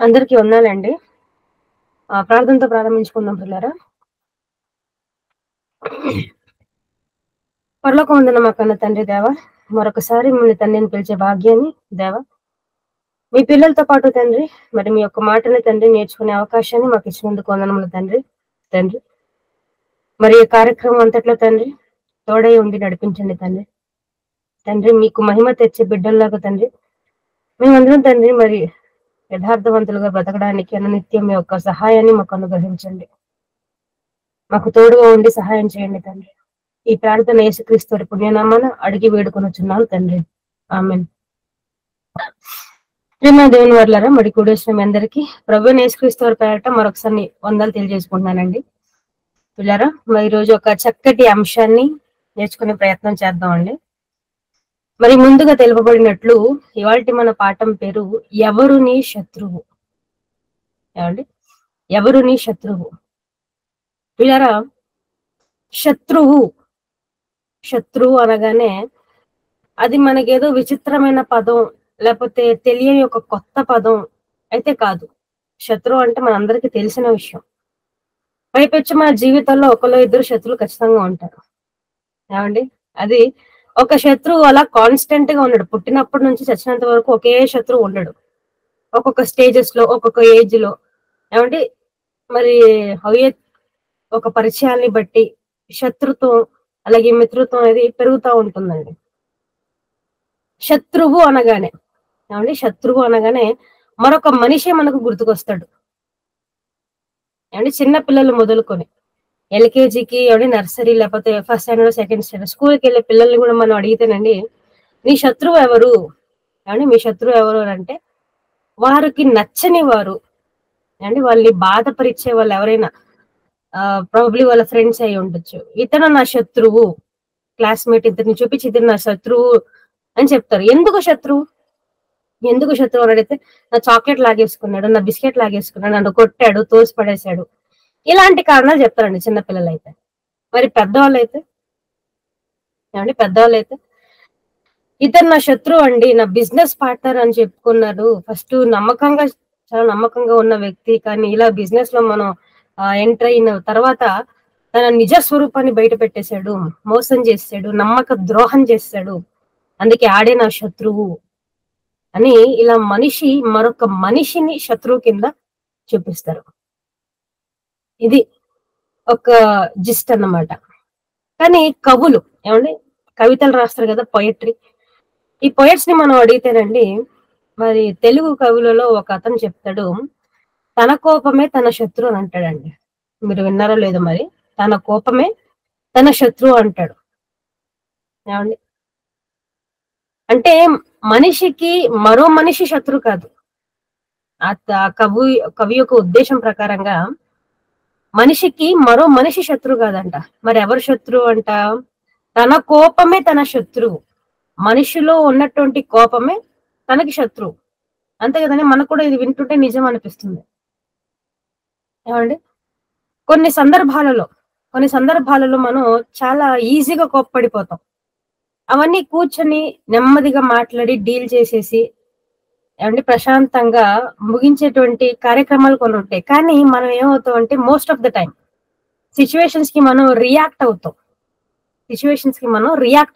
అందరికీ వందనాలండి. ప్రార్థనతో ప్రారంభించుకుందాం ప్రియులారా. పరలోకమందున్న మా కన్న తండ్రి దేవా, మరొకసారి మిమ్మల్ని తండ్రిని పిలిచే భాగ్యాన్ని దేవా, మీ పిల్లలతో పాటు తండ్రి, మరి మీ యొక్క మాటని తండ్రి నేర్చుకునే అవకాశాన్ని మాకు ఇచ్చినందుకు వందనములు తండ్రి. తండ్రి మరి ఈ కార్యక్రమం అంతట్లో తండ్రి తోడై ఉండి నడిపించండి తండ్రి. తండ్రి మీకు మహిమ తెచ్చే బిడ్డల్లాగా తండ్రి మేమందరం తండ్రి మరి యథార్థవంతులుగా బ్రతకడానికి అనునిత్యం మీ యొక్క సహాయాన్ని మాకు అనుగ్రహించండి. మాకు తోడుగా ఉండి సహాయం చేయండి తండ్రి. ఈ ప్రార్థన యేసుక్రీస్తు వారి పుణ్యనామాన అడిగి వేడుకొనుచున్నాను తండ్రి. ఆమేన్. ప్రేమ దేవుని వర్లారా, మరి కూడేసిన మీ అందరికీ ప్రభువైన యేసుక్రీస్తు వారి పేరట మరొకసారి వందలు తెలియజేసుకుంటున్నానండి. పిల్లారా, మరి ఈ రోజు ఒక చక్కటి అంశాన్ని నేర్చుకునే ప్రయత్నం చేద్దామండి. మరి ముందుగా తెలుపబడినట్లు ఇవాల్టి మన పాఠం పేరు ఎవరు నీ శత్రువు. ఏమండి, ఎవరు నీ శత్రువు? పిల్లారా, శత్రువు అనగానే అది మనకేదో విచిత్రమైన పదం, లేకపోతే తెలియని ఒక కొత్త పదం అయితే కాదు. శత్రువు అంటే మనందరికీ తెలిసిన విషయం. పైపెచ్చి మన జీవితంలో ఒకళ్ళు ఇద్దరు శత్రువులు ఖచ్చితంగా ఉంటారు. ఏమండి, అది ఒక శత్రువు అలా కాన్స్టెంట్ గా ఉన్నాడు. పుట్టినప్పటి నుంచి చచ్చినంత వరకు ఒకే శత్రువు ఉండడు. ఒక్కొక్క స్టేజెస్ లో, ఒక్కొక్క ఏజ్ లో, ఏమండి, మరి ఒక పరిచయాల్ని బట్టి శత్రుత్వం అలాగే మిత్రత్వం అనేది పెరుగుతూ ఉంటుందండి. శత్రువు అనగానే మరొక మనిషి మనకు గుర్తుకొస్తాడు. ఏమండి, చిన్న పిల్లలు మొదలుకొని ఎల్కేజీకి నర్సరీ లేకపోతే ఫస్ట్ స్టాండర్డ్ సెకండ్ స్టాండర్డ్ స్కూల్కి వెళ్ళే పిల్లల్ని కూడా మనం అడిగితేనండి, నీ శత్రువు ఎవరు అని, మీ శత్రువు ఎవరు అంటే వారికి నచ్చని వారు, అండి వాళ్ళని బాధపరిచే వాళ్ళు ఎవరైనా ప్రాబబ్లీ వాళ్ళ ఫ్రెండ్స్ అయి ఉండొచ్చు. ఇతను నా శత్రువు, క్లాస్మేట్ ఇతన్ని చూపించి ఇతను నా శత్రువు అని చెప్తారు. ఎందుకు శత్రువు అని అడిగితే, నా చాక్లెట్ లాగేసుకున్నాడు, నా బిస్కెట్ లాగేసుకున్నాడు, నన్ను కొట్టాడు, తోసి పడేశాడు, ఇలాంటి కారణాలు చెప్తారండి చిన్నపిల్లలు అయితే. మరి పెద్దవాళ్ళు అయితే ఇతను నా శత్రువు అండి, నా బిజినెస్ పార్ట్నర్ అని చెప్పుకున్నాడు. ఫస్ట్ చాలా నమ్మకంగా ఉన్న వ్యక్తి, కానీ ఇలా బిజినెస్ లో మనం ఎంటర్ అయిన తర్వాత తన నిజ స్వరూపాన్ని బయట పెట్టేశాడు, మోసం చేశాడు, నమ్మక ద్రోహం చేశాడు, అందుకే ఆడే నా శత్రువు అని ఇలా మరొక మనిషిని శత్రువు కింద చూపిస్తారు. ఇది ఒక జిస్ట్ అన్నమాట. కానీ కవులు కవితలు రాస్తారు కదా, పొయట్రీ. ఈ పొయట్స్ ని మనం అడిగితేనండి, మరి తెలుగు కవులలో ఒక అతను చెప్తాడు, తన కోపమే తన శత్రువు అని అంటాడండి. మీరు విన్నారో లేదో మరి, తన కోపమే తన శత్రువు అంటాడు. ఏమండి, అంటే మనిషికి మరో మనిషి శత్రువు కాదు. కవి యొక్క ఉద్దేశం ప్రకారంగా మనిషికి మరో మనిషి శత్రువు కాదంట. మరి ఎవరు శత్రువు అంట? తన కోపమే తన శత్రువు. మనిషిలో ఉన్నటువంటి కోపమే తనకి శత్రువు. అంతే కదండి, మనకు కూడా ఇది వింటుంటే నిజం అనిపిస్తుంది. ఏమండి, కొన్ని సందర్భాలలో మనం చాలా ఈజీగా కోప్పడిపోతాం. అవన్నీ కూర్చొని నెమ్మదిగా మాట్లాడి డీల్ చేసేసి ప్రశాంతంగా ముగించేటువంటి కార్యక్రమాలు కొన్ని ఉంటాయి. కానీ మనం ఏమవుతాం అంటే, most of the time situations కి మనం రియాక్ట్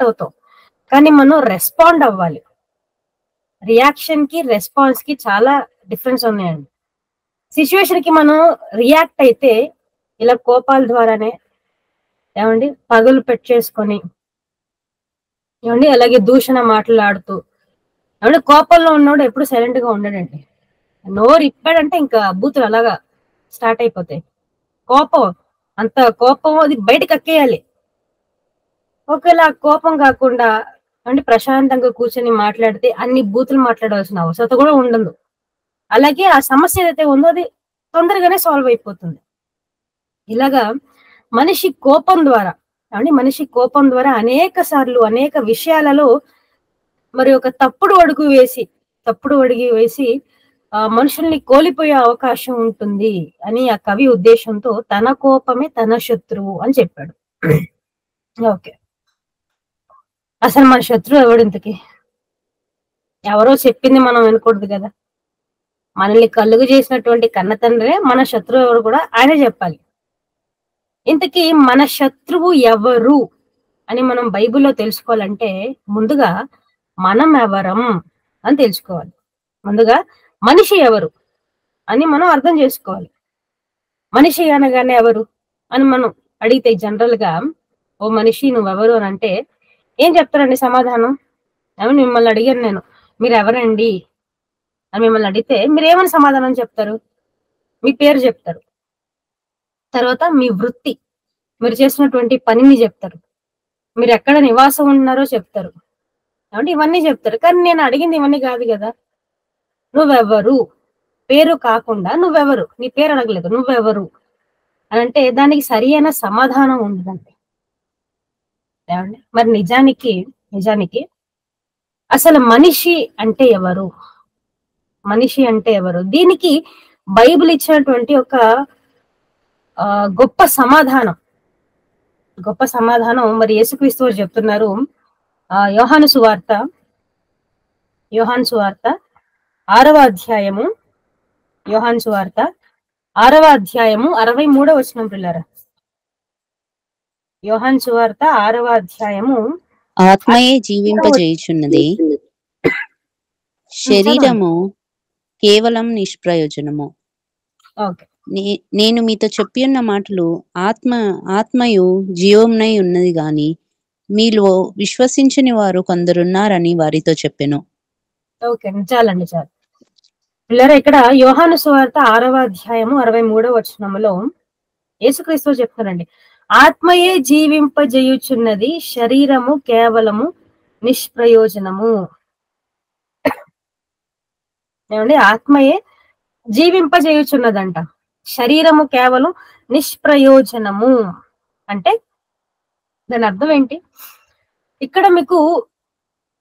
అవుతాం. కానీ మనం రెస్పాండ్ అవ్వాలి. రియాక్షన్ కి రెస్పాన్స్ కి చాలా డిఫరెన్స్ ఉన్నాయండి. సిచ్యువేషన్ కి మనం రియాక్ట్ అయితే ఇలా కోపాల ద్వారానే పగులు పెట్టేసుకొని అలాగే దూషణ మాట్లాడుతూ కోపంలో ఉన్నవాడు ఎప్పుడు సైలెంట్ గా ఉండడండి. నోరు ఇప్పాడంటే ఇంకా బూతులు అలాగా స్టార్ట్ అయిపోతాయి. కోపం అది బయటకు కక్కేయాలి. ఒకవేళ కోపం కాకుండా ప్రశాంతంగా కూర్చొని మాట్లాడితే అన్ని బూతులు మాట్లాడాల్సిన అవసరం కూడా ఉండదు. అలాగే ఆ సమస్య ఏదైతే ఉందో అది తొందరగానే సాల్వ్ అయిపోతుంది. ఇలాగా మనిషి కోపం ద్వారా అనేక సార్లు అనేక విషయాలలో మరి ఒక తప్పుడు అడుగు వేసి మనుషుల్ని కోల్పోయే అవకాశం ఉంటుంది అని ఆ కవి ఉద్దేశంతో తన కోపమే తన శత్రువు అని చెప్పాడు. ఓకే, అసలు మన శత్రువు ఎవడు ఇంతకి? ఎవరో చెప్పింది మనం వినకూడదు కదా. మనల్ని కలుగు చేసినటువంటి కన్న తండ్రే మన శత్రువు ఎవరు కూడా ఆయనే చెప్పాలి. ఇంతకీ మన శత్రువు ఎవరు అని మనం బైబిల్లో తెలుసుకోవాలంటే ముందుగా మనం ఎవరం అని తెలుసుకోవాలి. ముందుగా మనిషి ఎవరు అని మనం అర్థం చేసుకోవాలి. మనిషి అనగానే ఎవరు అని మనం అడిగితే జనరల్ గా, ఓ మనిషి నువ్వెవరు అని అంటే ఏం చెప్తారండి సమాధానం? ఏమని మిమ్మల్ని అడిగాను నేను, మీరు ఎవరండి అని మిమ్మల్ని అడిగితే మీరు ఏమని సమాధానం చెప్తారు? మీ పేరు చెప్తారు, తర్వాత మీ వృత్తి, మీరు చేసినటువంటి పనిని చెప్తారు, మీరు ఎక్కడ నివాసం ఉన్నారో చెప్తారు, అంటే ఇవన్నీ చెప్తారు. కానీ నేను అడిగింది ఇవన్నీ కాదు కదా. నువ్వెవరు, పేరు కాకుండా నువ్వెవరు, నీ పేరు అడగలేదు, నువ్వెవరు అని అంటే దానికి సరి అయిన సమాధానం ఉండదండి. మరి నిజానికి అసలు మనిషి అంటే ఎవరు, మనిషి అంటే ఎవరు? దీనికి బైబిల్ ఇచ్చినటువంటి ఒక గొప్ప సమాధానం మరి యేసుక్రీస్తు వారు చెప్తున్నారు. యోహాను సువార్త 6వ అధ్యాయము, యోహాను సువార్త 6వ అధ్యాయము 63వ వచనం పిల్లరా. యోహాను సువార్త 6వ అధ్యాయము, ఆత్మయే జీవింపజేయుచున్నది, శరీరము కేవలం నిష్ప్రయోజనము. నేను మీతో చెప్పియున్న మాటలు ఆత్మయు జీవమునై ఉన్నది గాని మీలో విశ్వసించని వారు కొందరున్నారని వారితో చెప్పెను. ఓకే, చాలండి చాలు పిల్లరా. ఇక్కడ యోహాను సువార్త 6వ అధ్యాయము 63వ వచనములో యేసుక్రీస్తు చెప్తారండి, ఆత్మయే జీవింపజేయుచున్నది, శరీరము కేవలము నిష్ప్రయోజనము. ఏమండి, ఆత్మయే జీవింపజేయుచున్నదంట, శరీరము కేవలం నిష్ప్రయోజనము. అంటే దాని అర్థం ఏంటి? ఇక్కడ మీకు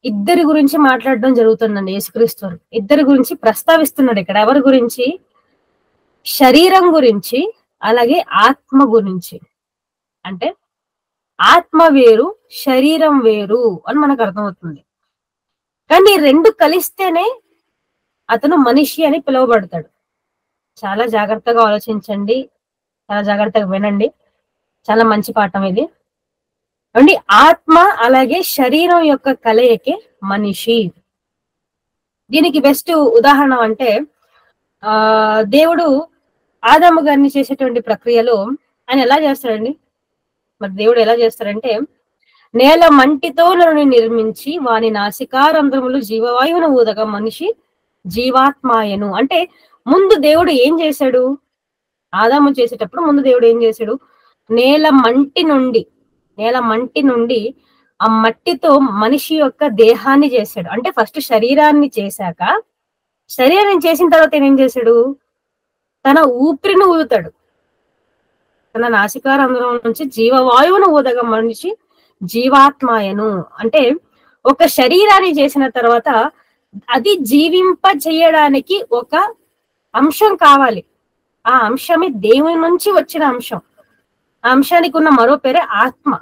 ఇద్దరి గురించి మాట్లాడడం జరుగుతుందండి. యేసుక్రీస్తు ఇద్దరి గురించి ప్రస్తావిస్తున్నాడు ఇక్కడ. ఎవరి గురించి? శరీరం గురించి, అలాగే ఆత్మ గురించి. అంటే ఆత్మ వేరు, శరీరం వేరు అని మనకు అర్థమవుతుంది. కానీ రెండు కలిస్తేనే అతను మనిషి అని పిలువబడతాడు. చాలా జాగ్రత్తగా ఆలోచించండి, చాలా జాగ్రత్తగా వినండి, చాలా మంచి పాఠం ఇది అండి. ఆత్మ అలాగే శరీరం యొక్క కలయికే మనిషి. దీనికి బెస్ట్ ఉదాహరణ అంటే దేవుడు ఆదాము గారిని చేసేటువంటి ప్రక్రియలో ఆయన ఎలా చేస్తాడండి? మరి దేవుడు ఎలా చేస్తాడంటే, నేల మంటితో నన్ను నిర్మించి వాని నాసికారంధ్రములు జీవవాయువును ఊదగా మనిషి జీవాత్మాయను. అంటే ముందు దేవుడు ఏం చేశాడు? ఆదాము చేసేటప్పుడు ముందు దేవుడు ఏం చేశాడు? నేల మంటి నుండి ఆ మట్టితో మనిషి యొక్క దేహాన్ని చేశాడు. అంటే ఫస్ట్ శరీరాన్ని చేశాక, శరీరాన్ని చేసిన తర్వాత ఏం చేశాడు? తన ఊపిరిని ఊదుతాడు. తన నాసికారంధ్రం నుంచి జీవవాయువును ఊదగా మనిషి జీవాత్మాయను. అంటే ఒక శరీరాన్ని చేసిన తర్వాత అది జీవింప చేయడానికి ఒక అంశం కావాలి. ఆ అంశమే దేవుని నుంచి వచ్చిన అంశం. ఆ అంశానికి ఉన్న మరో పేరే ఆత్మ.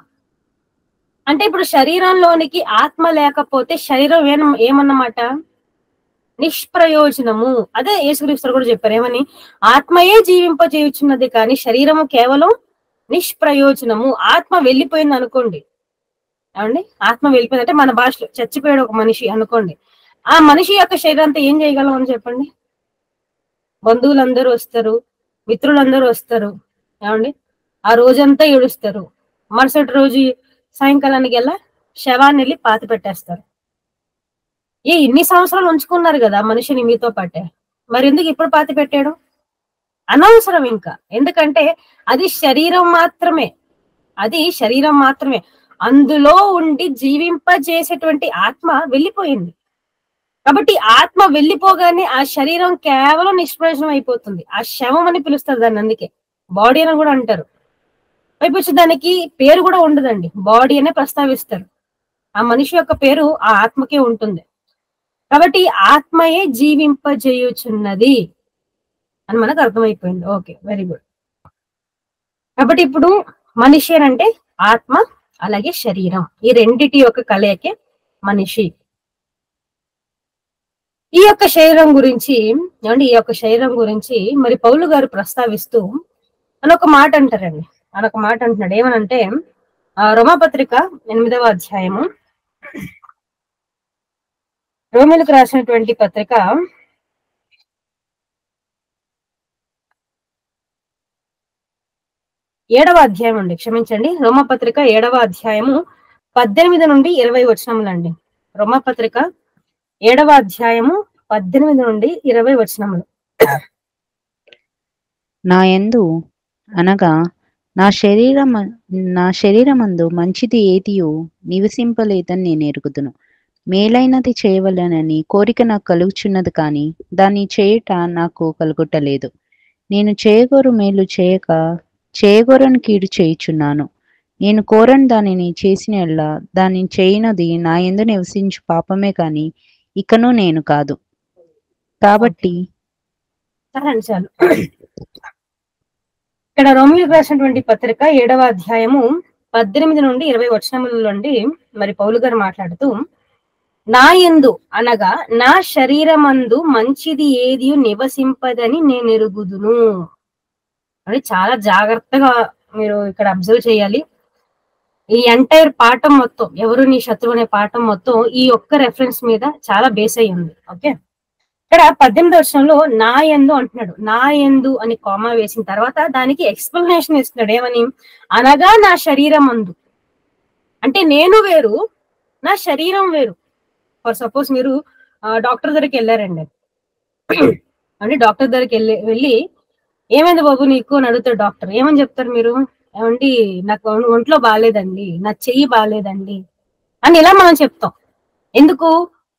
అంటే ఇప్పుడు శరీరంలోనికి ఆత్మ లేకపోతే శరీరం ఏమన్నమాట? నిష్ప్రయోజనము. అదే యేసుక్రీస్తు కూడా చెప్పారు, ఏమని? ఆత్మయే జీవింపజేయుచున్నది కానీ శరీరము కేవలం నిష్ప్రయోజనము. ఆత్మ వెళ్ళిపోయింది అనుకోండి, ఏమండి, ఆత్మ వెళ్ళిపోయిందంటే మన భాషలో చచ్చిపోయాడు ఒక మనిషి అనుకోండి. ఆ మనిషి యొక్క శరీరంతో ఏం చేయగలం అని చెప్పండి? బంధువులందరూ వస్తారు, మిత్రులందరూ వస్తారు, ఏమండి, ఆ రోజంతా ఏడుస్తారు. మరుసటి రోజు సాయంకాలానికి వెళ్ళా శవాన్ని వెళ్ళి పాతి పెట్టేస్తారు. ఇన్ని సంవత్సరాలు ఉంచుకున్నారు కదా మనిషిని మీతో పాటే, మరి ఎందుకు ఇప్పుడు పాతి పెట్టాడు? అనవసరం ఇంకా. ఎందుకంటే అది శరీరం మాత్రమే, అందులో ఉండి జీవింపజేసేటువంటి ఆత్మ వెళ్ళిపోయింది. కాబట్టి ఆత్మ వెళ్ళిపోగానే ఆ శరీరం కేవలం నిష్ప్రయోజనం అయిపోతుంది. ఆ శవం అని పిలుస్తారు దాన్ని, అందుకే బాడీ అని కూడా అంటారు. పైపొచ్చి దానికి పేరు కూడా ఉండదండి, బాడీ అనే ప్రస్తావిస్తారు. ఆ మనిషి యొక్క పేరు ఆ ఆత్మకే ఉంటుంది. కాబట్టి ఆత్మయే జీవింపజేయుచున్నది అని మనకు అర్థమైపోయింది. Okay, very good. కాబట్టి ఇప్పుడు మనిషి అంటే ఆత్మ అలాగే శరీరం, ఈ రెండిటి యొక్క కలయికే మనిషి. ఈ యొక్క శరీరం గురించి ఏమండి, ఈ యొక్క శరీరం గురించి మరి పౌలు గారు ప్రస్తావిస్తూ అనొక మాట అంటారండి. అనొక మాట అంటున్నాడు. ఏమనంటే రోమాపత్రిక 8వ అధ్యాయము, రోమిలకు రాసినటువంటి పత్రిక 7వ అధ్యాయం అండి, క్షమించండి, రోమపత్రిక 7వ అధ్యాయము 18 నుండి 20 వచనములండి. రోమపత్రిక 7వ అధ్యాయము 18 నుండి 20 వచనములు. నా యందు అనగా నా శరీరమందు మంచిది ఏదియో నివసింపలేదని నేను ఎరుగుదును. మేలైనది చేయవలెనని కోరిక నాకు కలుగుచున్నది, కానీ దాన్ని చేయుట నాకు కలుగుటలేదు. నేను చేయగోరు మేలు చేయక చేయగోరని కీడు చేయుచున్నాను. నేను కోరని దానిని చేసిన యెడల దానిని చేయనది నా యందు నివసించు పాపమే, కానీ ఇకను నేను కాదు. కాబట్టి చాలు. ఇక్కడ రోమిలకు రాసినటువంటి పత్రిక 7వ అధ్యాయము 18 నుండి 20 వచనముల నుండి మరి పౌలు గారు మాట్లాడుతూ, నా యందు అనగా నా శరీరమందు మంచిది ఏది నివసింపదని నేను ఎరుగుదును అని చాలా జాగ్రత్తగా మీరు ఇక్కడ అబ్జర్వ్ చేయాలి. ఈ ఎంటైర్ పాఠం మొత్తం, ఎవరు నీ శత్రువు అనే పాఠం మొత్తం ఈ ఒక్క రెఫరెన్స్ మీద చాలా బేస్ అయి ఉంది. ఓకే, ఇక్కడ 18వ వచనంలో నా యందు అంటున్నాడు. నా యందు అని కామా వేసిన తర్వాత దానికి ఎక్స్ప్లెనేషన్ ఇస్తున్నాడు. ఏమని? అనగా నా శరీరం అందు, అంటే నేను వేరు, నా శరీరం వేరు. ఫర్ సపోజ్ మీరు డాక్టర్ దగ్గరికి వెళ్ళారండి, అంటే డాక్టర్ దగ్గరికి వెళ్ళి ఏమైంది బాబు నీకు అని అడుగుతాడు డాక్టర్. ఏమని చెప్తారు మీరు? ఏమండి నాకు ఒంట్లో బాగాలేదండి, నా చెయ్యి బాగాలేదండి అని ఇలా మనం చెప్తాం. ఎందుకు?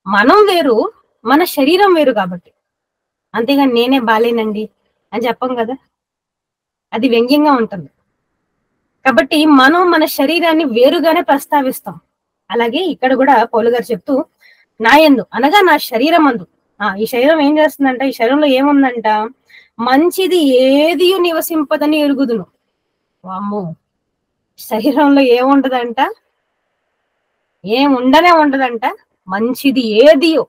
మనం వేరు, మన శరీరం వేరు కాబట్టి. అంతేగాని నేనే బాలేనండి అని చెప్పం కదా, అది వ్యంగ్యంగా ఉంటుంది. కాబట్టి మనం మన శరీరాన్ని వేరుగానే ప్రస్తావిస్తాం. అలాగే ఇక్కడ కూడా పౌలు గారు చెప్తూ, నా యందు అనగా నా శరీరం అందు, ఈ శరీరం ఏం చేస్తుందంట, ఈ శరీరంలో ఏముందంట, మంచిది ఏది నివసింపదని ఎరుగుదును. వామ్మో, శరీరంలో ఏముంటదంట? ఏముండనే ఉండదంట. మంచిది ఏదియో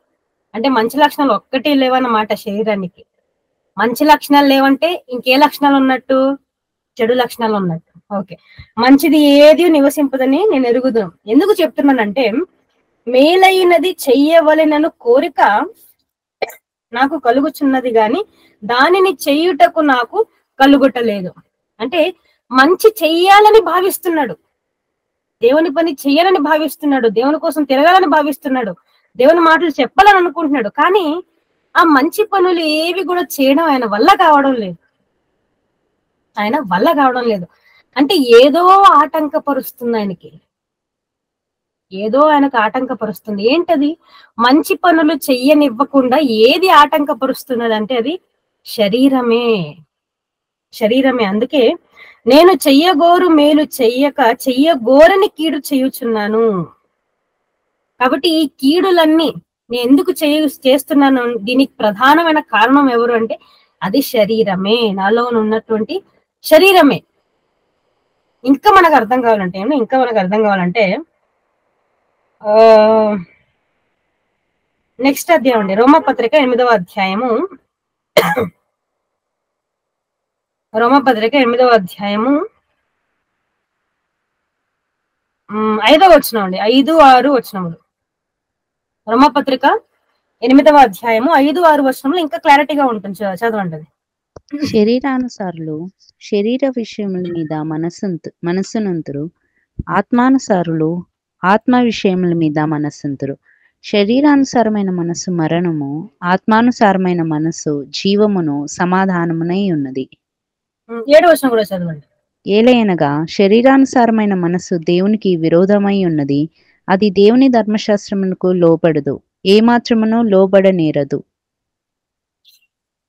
అంటే మంచి లక్షణాలు ఒక్కటే లేవన్నమాట శరీరానికి. మంచి లక్షణాలు లేవంటే ఇంకే లక్షణాలు ఉన్నట్టు? చెడు లక్షణాలు ఉన్నట్టు. ఓకే, మంచిది ఏది నివసింపదని నేను ఎరుగుదును. ఎందుకు చెప్తున్నానంటే, మేలైనది చెయ్యవలెనను కోరిక నాకు కలుగుచున్నది గాని దానిని చేయుటకు నాకు కలుగుటలేదు. అంటే మంచి చెయ్యాలని భావిస్తున్నాడు, దేవుని పని చెయ్యాలని భావిస్తున్నాడు, దేవుని కోసం తిరగాలని భావిస్తున్నాడు, దేవుని మాటలు చెప్పాలని అనుకుంటున్నాడు. కానీ ఆ మంచి పనులు ఏవి కూడా చేయడం ఆయన వల్ల కావడం లేదు. అంటే ఏదో ఆటంకపరుస్తుంది ఆయనకి, ఏదో ఆయనకు ఆటంకపరుస్తుంది. ఏంటది? మంచి పనులు చెయ్యనివ్వకుండా ఏది ఆటంకపరుస్తున్నది అంటే అది శరీరమే. అందుకే నేను చెయ్యగోరు మేలు చెయ్యక చెయ్యగోరని కీడు చేయుచున్నాను. కాబట్టి ఈ కీడులన్నీ నేను ఎందుకు చేస్తున్నాను, దీనికి ప్రధానమైన కారణం ఎవరు అంటే అది శరీరమే, నాలో ఉన్నటువంటి శరీరమే. ఇంకా మనకు అర్థం కావాలంటే నెక్స్ట్ అధ్యాయం అండి, రోమపత్రిక 8వ అధ్యాయము, రోమపత్రిక 8వ అధ్యాయము 5వ వచనం అండి, 5, 6 వచనములు. రోమపత్రిక 8వ అధ్యాయము 5, 6 వచనంలో ఇంకా క్లారిటీగా ఉంటుంది, చదవండి. శరీరానుసారులు శరీర విషయముల మీద మనస్సునంతురు, ఆత్మానుసారులు ఆత్మ విషయముల మీద మనస్సుంతురు. శరీరానుసారమైన మనస్సు మరణము, ఆత్మానుసారమైన మనస్సు జీవమును సమాధానమునై ఉన్నది. 7వ వచనం కూడా చదవండి. ఏలయనగా శరీరానుసారమైన మనస్సు దేవునికి విరోధమై ఉన్నది, అది దేవుని ధర్మశాస్త్రమునకు లోబడదు, ఏమాత్రమును లోబడనేరదు.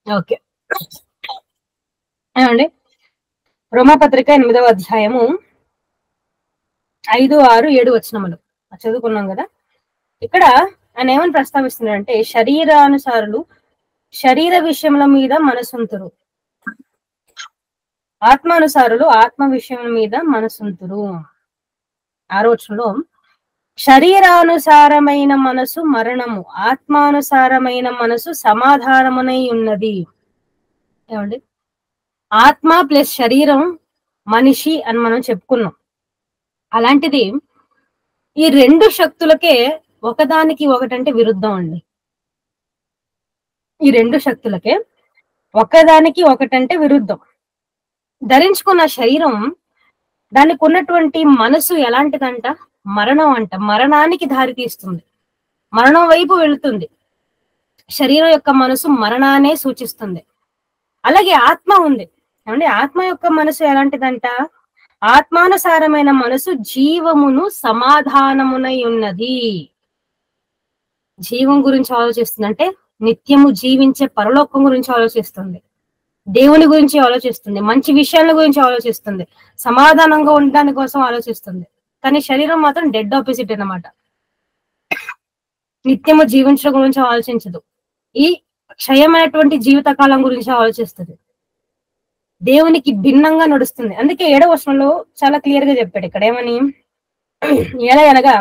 ఓకే ఏమండి, రోమపత్రిక 8వ అధ్యాయము 5, 6, 7 వచనములు చదువుకున్నాం కదా. ఇక్కడ ఆయన ఏమని ప్రస్తావిస్తున్నారంటే, శరీరానుసారులు శరీర విషయముల మీద మనసుంతురు, ఆత్మానుసారులు ఆత్మ విషయముల మీద మనసుంతురు. 6వ వచనంలో శరీరానుసారమైన మనసు మరణము, ఆత్మానుసారమైన మనసు సమాధానమునై ఉన్నది. ఏమండి, ఆత్మ ప్లస్ శరీరం మనిషి అని మనం చెప్పుకున్నాం. అలాంటిది ఈ రెండు శక్తులకే ఒకదానికి ఒకటంటే విరుద్ధం అండి. ఈ రెండు శక్తులకే ఒకదానికి ఒకటంటే విరుద్ధం. ధరించుకున్న శరీరం, దానికి ఉన్నటువంటి మనసు ఎలాంటిదంట? మరణం అంట. మరణానికి దారి తీస్తుంది, మరణం వైపు వెళుతుంది. శరీరం యొక్క మనసు మరణాన్నే సూచిస్తుంది. అలాగే ఆత్మ ఉంది. ఏమండి, ఆత్మ యొక్క మనసు ఎలాంటిదంట? ఆత్మానుసారమైన మనసు జీవమును సమాధానమునై ఉన్నది. జీవం గురించి ఆలోచిస్తుంది, అంటే నిత్యము జీవించే పరలోకం గురించి ఆలోచిస్తుంది, దేవుని గురించి ఆలోచిస్తుంది, మంచి విషయాల గురించి ఆలోచిస్తుంది, సమాధానంగా ఉండడానికి కోసం ఆలోచిస్తుంది. కానీ శరీరం మాత్రం డెడ్ ఆపోజిట్ అన్నమాట. నిత్యము జీవించడం గురించి ఆలోచించదు, ఈ క్షయమైనటువంటి జీవితకాలం గురించి ఆలోచిస్తుంది, దేవునికి భిన్నంగా నడుస్తుంది. అందుకే 7వ వచనంలో చాలా క్లియర్ గా చెప్పాడు ఇక్కడ ఏమని, ఎలా అనగా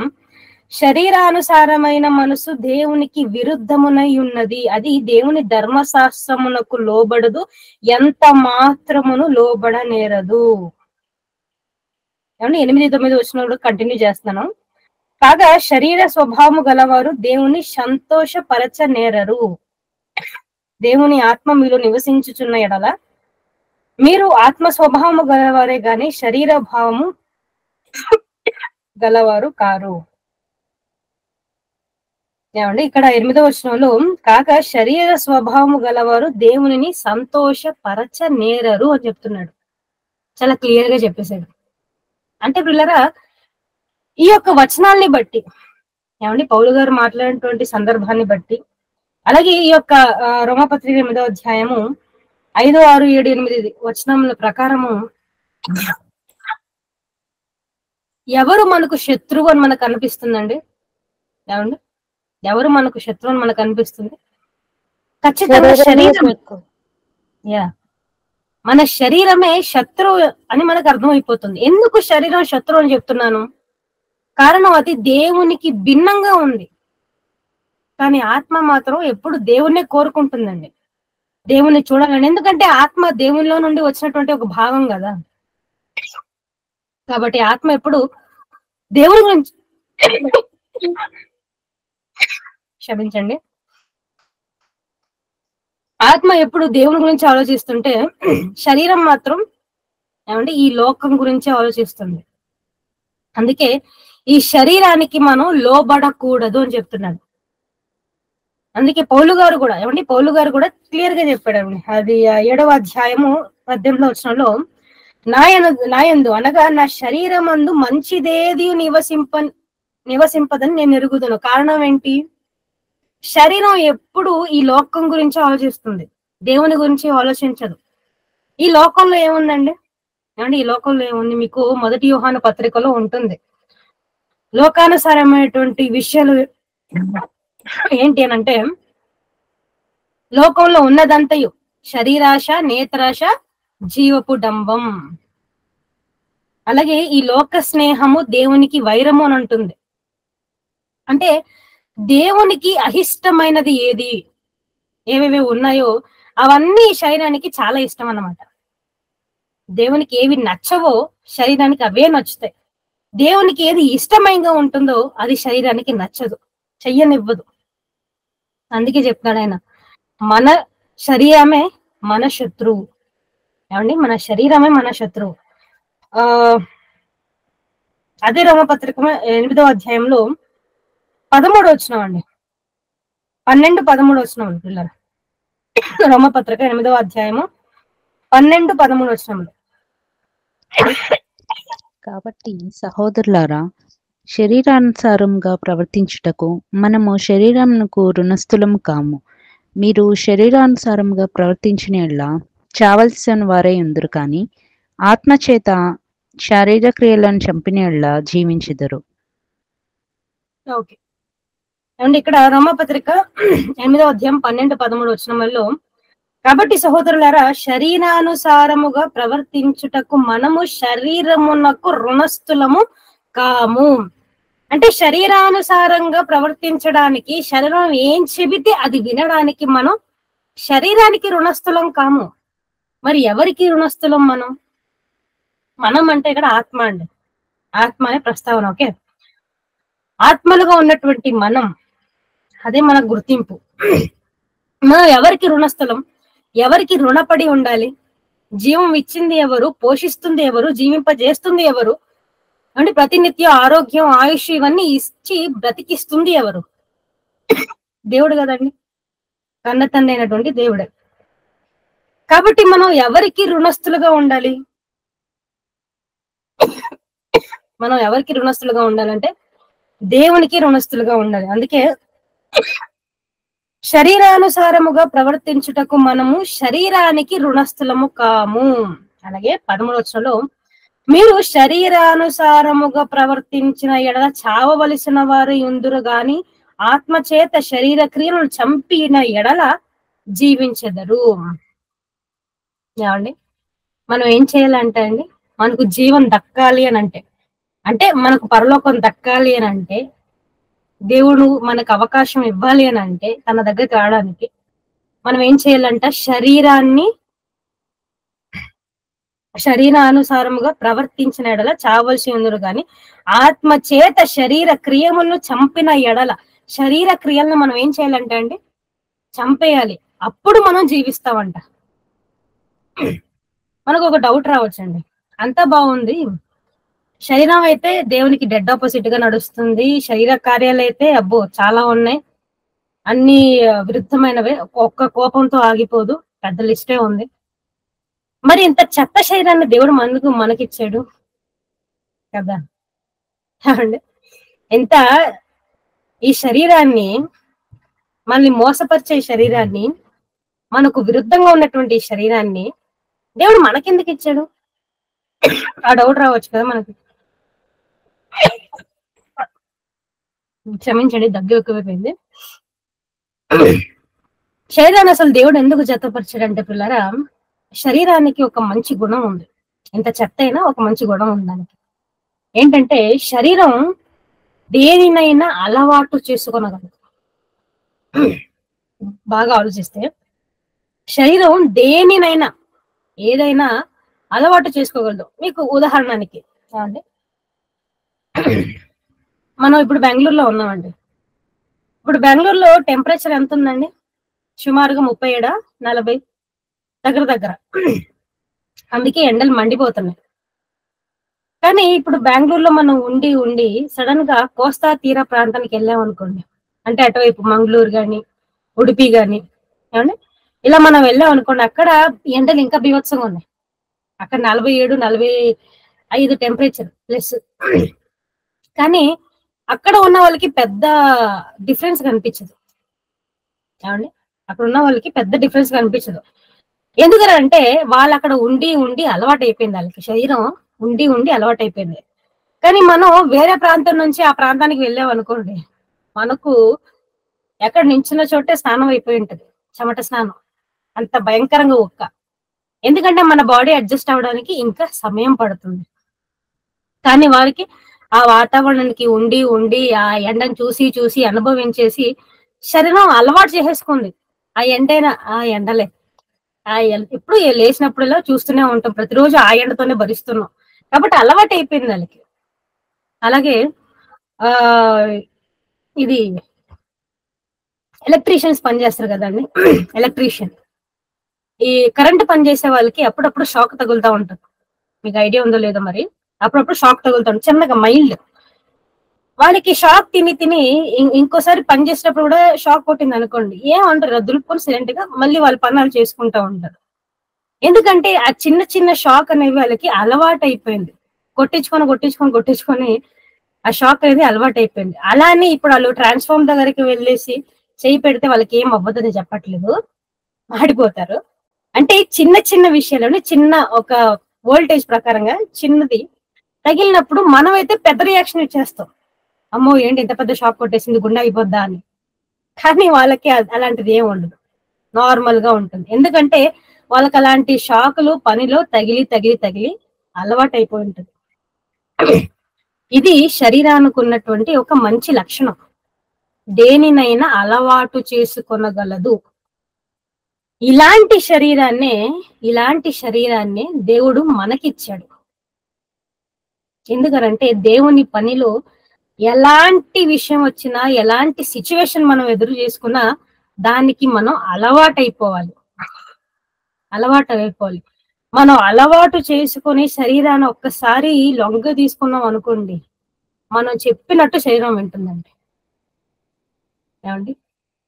శరీరానుసారమైన మనసు దేవునికి విరుద్ధమునై ఉన్నది, అది దేవుని ధర్మశాస్త్రమునకు లోబడదు, ఎంత మాత్రమును లోబడనేరదు. ఏమంటే 8, 9 వచనంలో కంటిన్యూ చేస్తున్నాను. కాగా శరీర స్వభావము గలవారు దేవుని సంతోషపరచనేరరు. దేవుని ఆత్మ మీలో నివసించుచున్న ఎడల మీరు ఆత్మ స్వభావము గలవారే గాని శరీర భావము గలవారు కారు. ఏమండి, ఇక్కడ 8వ వచనంలో కాక శరీర స్వభావము గలవారు దేవునిని సంతోషపరచనేరరు అని చెప్తున్నాడు. చాలా క్లియర్ గా చెప్పేశాడు. అంటే పిల్లరా, ఈ యొక్క వచనాల్ని బట్టి, ఏమండి, పౌలు గారు మాట్లాడినటువంటి సందర్భాన్ని బట్టి, అలాగే ఈ యొక్క రోమపత్రిక 8వ అధ్యాయము 5, 6, 7, 8 వచనముల ప్రకారము ఎవరు మనకు శత్రువు అని మనకు అనిపిస్తుందండి? ఏమండి, ఎవరు మనకు శత్రువు అని మనకు అనిపిస్తుంది? ఖచ్చితంగా శరీరం. మన శరీరమే శత్రువు అని మనకు అర్థమైపోతుంది. ఎందుకు శరీరం శత్రువు అని చెప్తున్నాను? కారణం అది దేవునికి భిన్నంగా ఉంది. కానీ ఆత్మ మాత్రం ఎప్పుడు దేవుణ్ణే కోరుకుంటుందండి, దేవుణ్ణి చూడాలని. ఎందుకంటే ఆత్మ దేవునిలో నుండి వచ్చినటువంటి ఒక భాగం కదా. కాబట్టి ఆత్మ ఎప్పుడు దేవుని గురించి, క్షమించండి, ఆత్మ ఎప్పుడు దేవుని గురించి ఆలోచిస్తుంటే శరీరం మాత్రం ఏమంటే ఈ లోకం గురించి ఆలోచిస్తుంది. అందుకే ఈ శరీరానికి మనం లోబడకూడదు అని చెప్తున్నాడు. అందుకే పౌలు గారు కూడా క్లియర్ గా చెప్పాడు. అది 7వ అధ్యాయము 18వ వచనంలో, నాయందు అనగా నా శరీరమందు మంచిదేది నివసింపదని నేను ఎరుగుదును. కారణం ఏంటి? శరీరం ఎప్పుడు ఈ లోకం గురించి ఆలోచిస్తుంది, దేవుని గురించి ఆలోచించదు. ఈ లోకంలో ఏముందండి? ఏమంటే ఈ లోకంలో ఏముంది? మీకు 1 యోహాను పత్రికలో ఉంటుంది. లోకానుసారమైనటువంటి విషయాలు ఏంటి అని అంటే, లోకంలో ఉన్నదంతయు శరీరాశ, నేత్రాశ, జీవపు డంబం. అలాగే ఈ లోక స్నేహము దేవునికి వైరము అని ఉంటుంది. అంటే దేవునికి అహిష్టమైనది ఏవేవి ఉన్నాయో అవన్నీ శరీరానికి చాలా ఇష్టం అన్నమాట. దేవునికి ఏవి నచ్చవో శరీరానికి అవే నచ్చుతాయి. దేవునికి ఏది ఇష్టమైనగా ఉంటుందో అది శరీరానికి నచ్చదు, చెయ్యనివ్వదు. అందుకే చెప్తున్నాడు ఆయన, మన శరీరమే మన శత్రువు. ఏమండి, మన శరీరమే మన శత్రువు. అదే రోమపత్రిక 8వ అధ్యాయంలో 13 వచనం అండి, 12, 13 వచనం పిల్లలు. రోమపత్రిక 8వ అధ్యాయము 12, 13 వచనములు. కాబట్టి సహోదరులారా, శరీరానుసారంగా ప్రవర్తించుటకు మనము శరీరమునకు రుణస్థులము కాము. మీరు శరీరానుసారంగా ప్రవర్తించిన యెడల చావలసిన వారై ఉందురు, కానీ ఆత్మచేత శారీర క్రియలను చంపిన యెడల జీవించెదరు. ఓకే, అండ్ ఇక్కడ రోమపత్రిక 8వ అధ్యాయం 12, 13 వచనములలో, కాబట్టి సహోదరులారా, శరీరానుసారముగా ప్రవర్తించుటకు మనము శరీరమునకు రుణస్థులము కాము. అంటే శరీరానుసారంగా ప్రవర్తించడానికి, శరీరం ఏం చెబితే అది వినడానికి మనం శరీరానికి రుణస్థులం కాము. మరి ఎవరికి రుణస్థులం మనం? మనం అంటే ఇక్కడ ఆత్మ అండి. ఆత్మ అనే ప్రస్తావన. ఓకే, ఆత్మలుగా ఉన్నటువంటి మనం, అదే మన గుర్తింపు. మనం ఎవరికి రుణస్థలం? ఎవరికి రుణపడి ఉండాలి? జీవం ఇచ్చింది ఎవరు? పోషిస్తుంది ఎవరు? జీవింపజేస్తుంది ఎవరు? అంటే ప్రతినిత్యం ఆరోగ్యం, ఆయుష్ ఇవన్నీ ఇచ్చి బ్రతికిస్తుంది ఎవరు? దేవుడు కదండి, కన్న తండ్రి అయినటువంటి దేవుడే. కాబట్టి మనం ఎవరికి రుణస్థులుగా ఉండాలి? మనం ఎవరికి రుణస్థులుగా ఉండాలంటే దేవునికి రుణస్థులుగా ఉండాలి. అందుకే శరీరానుసారముగా ప్రవర్తించుటకు మనము శరీరానికి రుణస్థులము కాము. అలాగే 13వ వచనంలో, మీరు శరీరానుసారముగా ప్రవర్తించిన ఎడల చావవలసిన వారు యుందురు గాని ఆత్మచేత శరీర క్రియలను చంపిన ఎడల జీవించెదరు. ఏమండి, మనం ఏం చేయాలంటే అండి, మనకు జీవం దక్కాలి అని అంటే మనకు పరలోకం దక్కాలి అని అంటే, దేవుడు మనకు అవకాశం ఇవ్వాలి అని అంటే, తన దగ్గరికి రావడానికి మనం ఏం చేయాలంట? శరీరానుసారముగా ప్రవర్తించిన ఎడల చావలసి ఉందరు గాని ఆత్మ చేత శరీర క్రియములను చంపిన ఎడల, శరీర క్రియలను మనం ఏం చేయాలంట అండి? చంపేయాలి. అప్పుడు మనం జీవిస్తామంట. మనకు ఒక డౌట్ రావచ్చండి, అంతా బాగుంది, శరీరం అయితే దేవునికి డెడ్ ఆపోజిట్ గా నడుస్తుంది, శరీర కార్యాలు అయితే అబ్బో చాలా ఉన్నాయి, అన్ని విరుద్ధమైనవే, ఒక్క కోపంతో ఆగిపోదు, పెద్ద లిస్టే ఉంది. మరి ఇంత చెత్త శరీరాన్ని దేవుడు మనకిచ్చాడు కదా అండి. ఎంత ఈ శరీరాన్ని, మనల్ని మోసపరిచే శరీరాన్ని, మనకు విరుద్ధంగా ఉన్నటువంటి ఈ శరీరాన్ని దేవుడు మనకెందుకు ఇచ్చాడు? ఆ డౌట్ రావచ్చు కదా మనకి. క్షమించండి, దగ్గు ఎక్కువైపోయింది. శరీరాన్ని అసలు దేవుడు ఎందుకు జతపరిచాడంటే పిల్లరా, శరీరానికి ఒక మంచి గుణం ఉంది. ఎంత చెత్త అయినా ఒక మంచి గుణం ఉంది దానికి. ఏంటంటే శరీరం దేనినైనా అలవాటు చేసుకోనగలదు. బాగా ఆలోచిస్తే శరీరం దేనినైనా, ఏదైనా అలవాటు చేసుకోగలదు. మీకు ఉదాహరణకి అంటే, మనం ఇప్పుడు బెంగళూరులో ఉన్నామండి. ఇప్పుడు బెంగళూరులో టెంపరేచర్ ఎంత ఉందండి? సుమారుగా 37-40 దగ్గర. అందుకే ఎండలు మండిపోతున్నాయి. కానీ ఇప్పుడు బెంగళూరులో మనం ఉండి సడన్ గా కోస్తా తీర ప్రాంతానికి వెళ్ళాం అనుకోండి, అంటే అటువైపు మంగళూరు గాని, ఉడిపి గాని, ఏమండి, ఇలా మనం వెళ్ళాం అనుకోండి, అక్కడ ఎండలు ఇంకా బీభత్సంగా ఉన్నాయి. అక్కడ 47-45 టెంపరేచర్ ప్లస్. కానీ అక్కడ ఉన్న వాళ్ళకి పెద్ద డిఫరెన్స్ కనిపించదు. ఏమండి, అక్కడ ఉన్న వాళ్ళకి పెద్ద డిఫరెన్స్ కనిపించదు. ఎందుకంటే వాళ్ళు అక్కడ ఉండి అలవాటు అయిపోయింది, వాళ్ళకి శరీరం ఉండి అలవాటు అయిపోయింది. కానీ మనం వేరే ప్రాంతం నుంచి ఆ ప్రాంతానికి వెళ్ళాం అనుకోండి, మనకు ఎక్కడ నించిన చోటే స్నానం అయిపోయి ఉంటది, చెమట స్నానం, అంత భయంకరంగా ఒక్క. ఎందుకంటే మన బాడీ అడ్జస్ట్ అవ్వడానికి ఇంకా సమయం పడుతుంది. కానీ వారికి ఆ వాతావరణానికి ఉండి ఆ ఎండను చూసి అనుభవించేసి శరీరం అలవాటు చేసేసుకుంది. ఆ ఎండైనా ఆ ఎండలే, ఎప్పుడు లేచినప్పుడల్లా చూస్తూనే ఉంటాం, ప్రతిరోజు ఆ ఎండతోనే భరిస్తున్నాం కాబట్టి అలవాటు అయిపోయింది వాళ్ళకి. అలాగే ఆ ఇది ఎలక్ట్రీషియన్స్ పనిచేస్తారు కదండి, ఎలక్ట్రీషియన్, ఈ కరెంట్ పని చేసే వాళ్ళకి అప్పుడప్పుడు షాక్ తగులుతూ ఉంటుంది. మీకు ఐడియా ఉందో లేదో మరి, అప్పుడప్పుడు షాక్ తగులుతాడు చిన్నగా మైల్డ్. వాళ్ళకి షాక్ తిని ఇంకోసారి పని చేసేటప్పుడు కూడా షాక్ కొట్టింది అనుకోండి, ఏమంటారు, దులుపుకొని సైలెంట్ గా మళ్ళీ వాళ్ళ పనులు చేసుకుంటూ ఉంటారు. ఎందుకంటే ఆ చిన్న షాక్ అనేవి వాళ్ళకి అలవాటు అయిపోయింది. కొట్టించుకొని ఆ షాక్ అనేది అలవాటు అయిపోయింది. అలానే ఇప్పుడు వాళ్ళు ట్రాన్స్ఫార్మ్ దగ్గరికి వెళ్ళేసి చేయి పెడితే వాళ్ళకి ఏం అవ్వదని చెప్పట్లేదు, మాడిపోతారు. అంటే చిన్న విషయాలను, చిన్న ఒక వోల్టేజ్ ప్రకారంగా చిన్నది తగిలినప్పుడు మనమైతే పెద్ద రియాక్షన్ ఇచ్చేస్తాం, అమ్మో ఏంటి ఇంత పెద్ద షాక్ కొట్టేసింది, గుండె అయిపోద్దా అని. కానీ వాళ్ళకి అలాంటిది ఏం ఉండదు, నార్మల్ గా ఉంటుంది. ఎందుకంటే వాళ్ళకి అలాంటి షాకులు పనిలో తగిలి అలవాటు అయిపోయి ఉంటుంది. ఇది శరీరానికి ఉన్నటువంటి ఒక మంచి లక్షణం. దేనినైనా అలవాటు చేసుకొనగలదు. ఇలాంటి శరీరాన్నే దేవుడు మనకిచ్చాడు. ఎందుకనంటే దేవుని పనిలో ఎలాంటి విషయం వచ్చినా, ఎలాంటి సిచ్యువేషన్ మనం ఎదురు చేసుకున్నా దానికి మనం అలవాటైపోవాలి. మనం అలవాటు చేసుకుని శరీరాన్ని ఒక్కసారి లొంగ తీసుకున్నాం అనుకోండి, మనం చెప్పినట్టు శరీరం వింటుందండి. ఏమండి,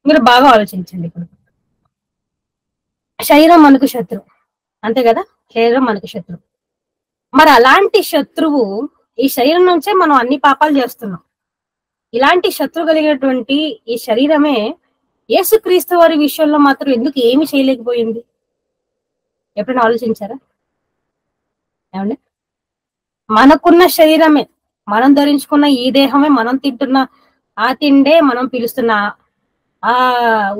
మీరు బాగా ఆలోచించండి. ఇప్పుడు శరీరం మనకు శత్రువు, అంతే కదా? శరీరం మనకు శత్రువు. మరి అలాంటి శత్రువు ఈ శరీరం నుంచే మనం అన్ని పాపాలు చేస్తున్నాం. ఇలాంటి శత్రువు కలిగినటువంటి ఈ శరీరమే యేసుక్రీస్తు వారి విషయంలో మాత్రం ఎందుకు ఏమి చేయలేకపోయింది? ఎప్పుడైనా ఆలోచించారా? ఏమండి, మనకున్న శరీరమే, మనం ధరించుకున్న ఈ దేహమే, మనం తింటున్న ఆ తిండే, మనం పిలుస్తున్న ఆ